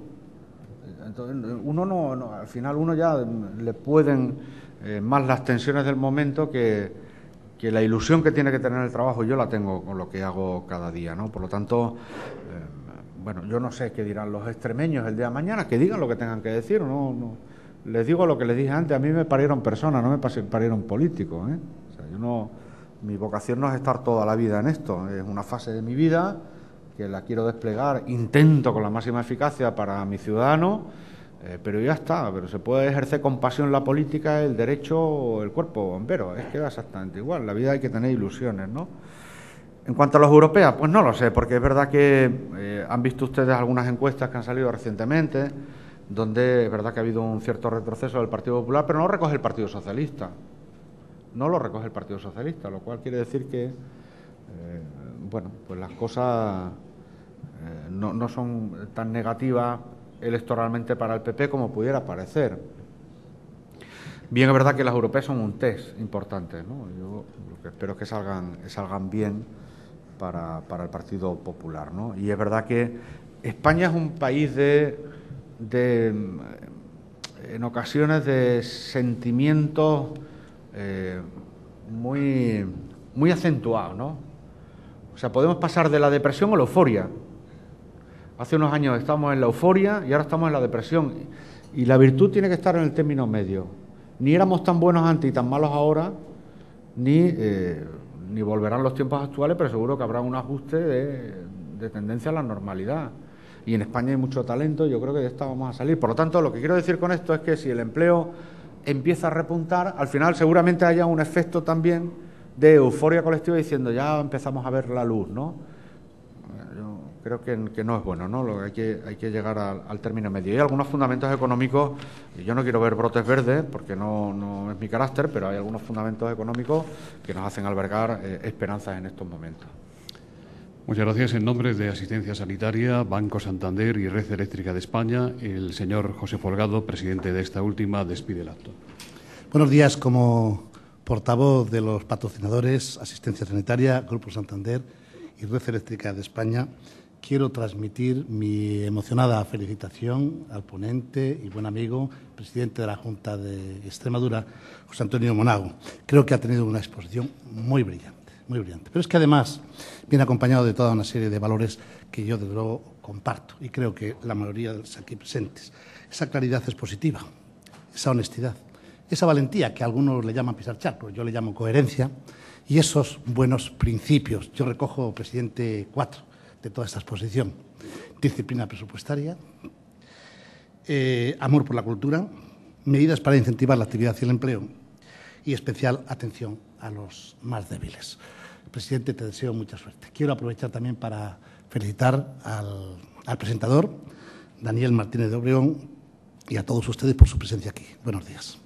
Entonces, uno no, al final uno ya le pueden más las tensiones del momento que la ilusión que tiene que tener el trabajo. Yo la tengo con lo que hago cada día, ¿no? Por lo tanto, bueno, yo no sé qué dirán los extremeños el día de mañana, que digan lo que tengan que decir, no. Les digo lo que les dije antes, a mí me parieron personas, no me parieron políticos, ¿eh? O sea, yo no... Mi vocación no es estar toda la vida en esto, es una fase de mi vida que la quiero desplegar, intento con la máxima eficacia para mis ciudadanos, pero ya está, pero se puede ejercer con pasión la política, el derecho o el cuerpo bombero, es que da exactamente igual, la vida hay que tener ilusiones, ¿no? En cuanto a los europeos, pues no lo sé, porque es verdad que han visto ustedes algunas encuestas que han salido recientemente, donde es verdad que ha habido un cierto retroceso del Partido Popular, pero no recoge el Partido Socialista. No lo recoge el Partido Socialista, lo cual quiere decir que, bueno, pues las cosas no son tan negativas electoralmente para el PP como pudiera parecer. Bien, es verdad que las europeas son un test importante, ¿no? Yo lo que espero es que salgan bien para el Partido Popular, ¿no? Y es verdad que España es un país en ocasiones de sentimientos muy acentuados, ¿no? O sea, podemos pasar de la depresión a la euforia. Hace unos años estábamos en la euforia y ahora estamos en la depresión. Y la virtud tiene que estar en el término medio. Ni éramos tan buenos antes y tan malos ahora, ni volverán los tiempos actuales, pero seguro que habrá un ajuste de tendencia a la normalidad. Y en España hay mucho talento, yo creo que de esta vamos a salir. Por lo tanto, lo que quiero decir con esto es que si el empleo empieza a repuntar, al final seguramente haya un efecto también de euforia colectiva diciendo ya empezamos a ver la luz, ¿no? creo que no es bueno, ¿no? Hay que llegar al término medio. Y hay algunos fundamentos económicos, y yo no quiero ver brotes verdes porque no es mi carácter, pero hay algunos fundamentos económicos que nos hacen albergar esperanzas en estos momentos. Muchas gracias. En nombre de Asistencia Sanitaria, Banco Santander y Red Eléctrica de España, el señor José Folgado, presidente de esta última, despide el acto. Buenos días. Como portavoz de los patrocinadores Asistencia Sanitaria, Grupo Santander y Red Eléctrica de España, quiero transmitir mi emocionada felicitación al ponente y buen amigo, presidente de la Junta de Extremadura, José Antonio Monago. Creo que ha tenido una exposición muy brillante. Muy brillante. Pero es que además viene acompañado de toda una serie de valores que yo desde luego comparto y creo que la mayoría de los aquí presentes. Esa claridad expositiva, esa honestidad, esa valentía que algunos le llaman pisar charcos, yo le llamo coherencia, y esos buenos principios. Yo recojo, presidente, 4 de toda esta exposición: disciplina presupuestaria, amor por la cultura, medidas para incentivar la actividad y el empleo y especial atención a los más débiles. Presidente, te deseo mucha suerte. Quiero aprovechar también para felicitar al presentador, Daniel Martínez de Obregón, y a todos ustedes por su presencia aquí. Buenos días.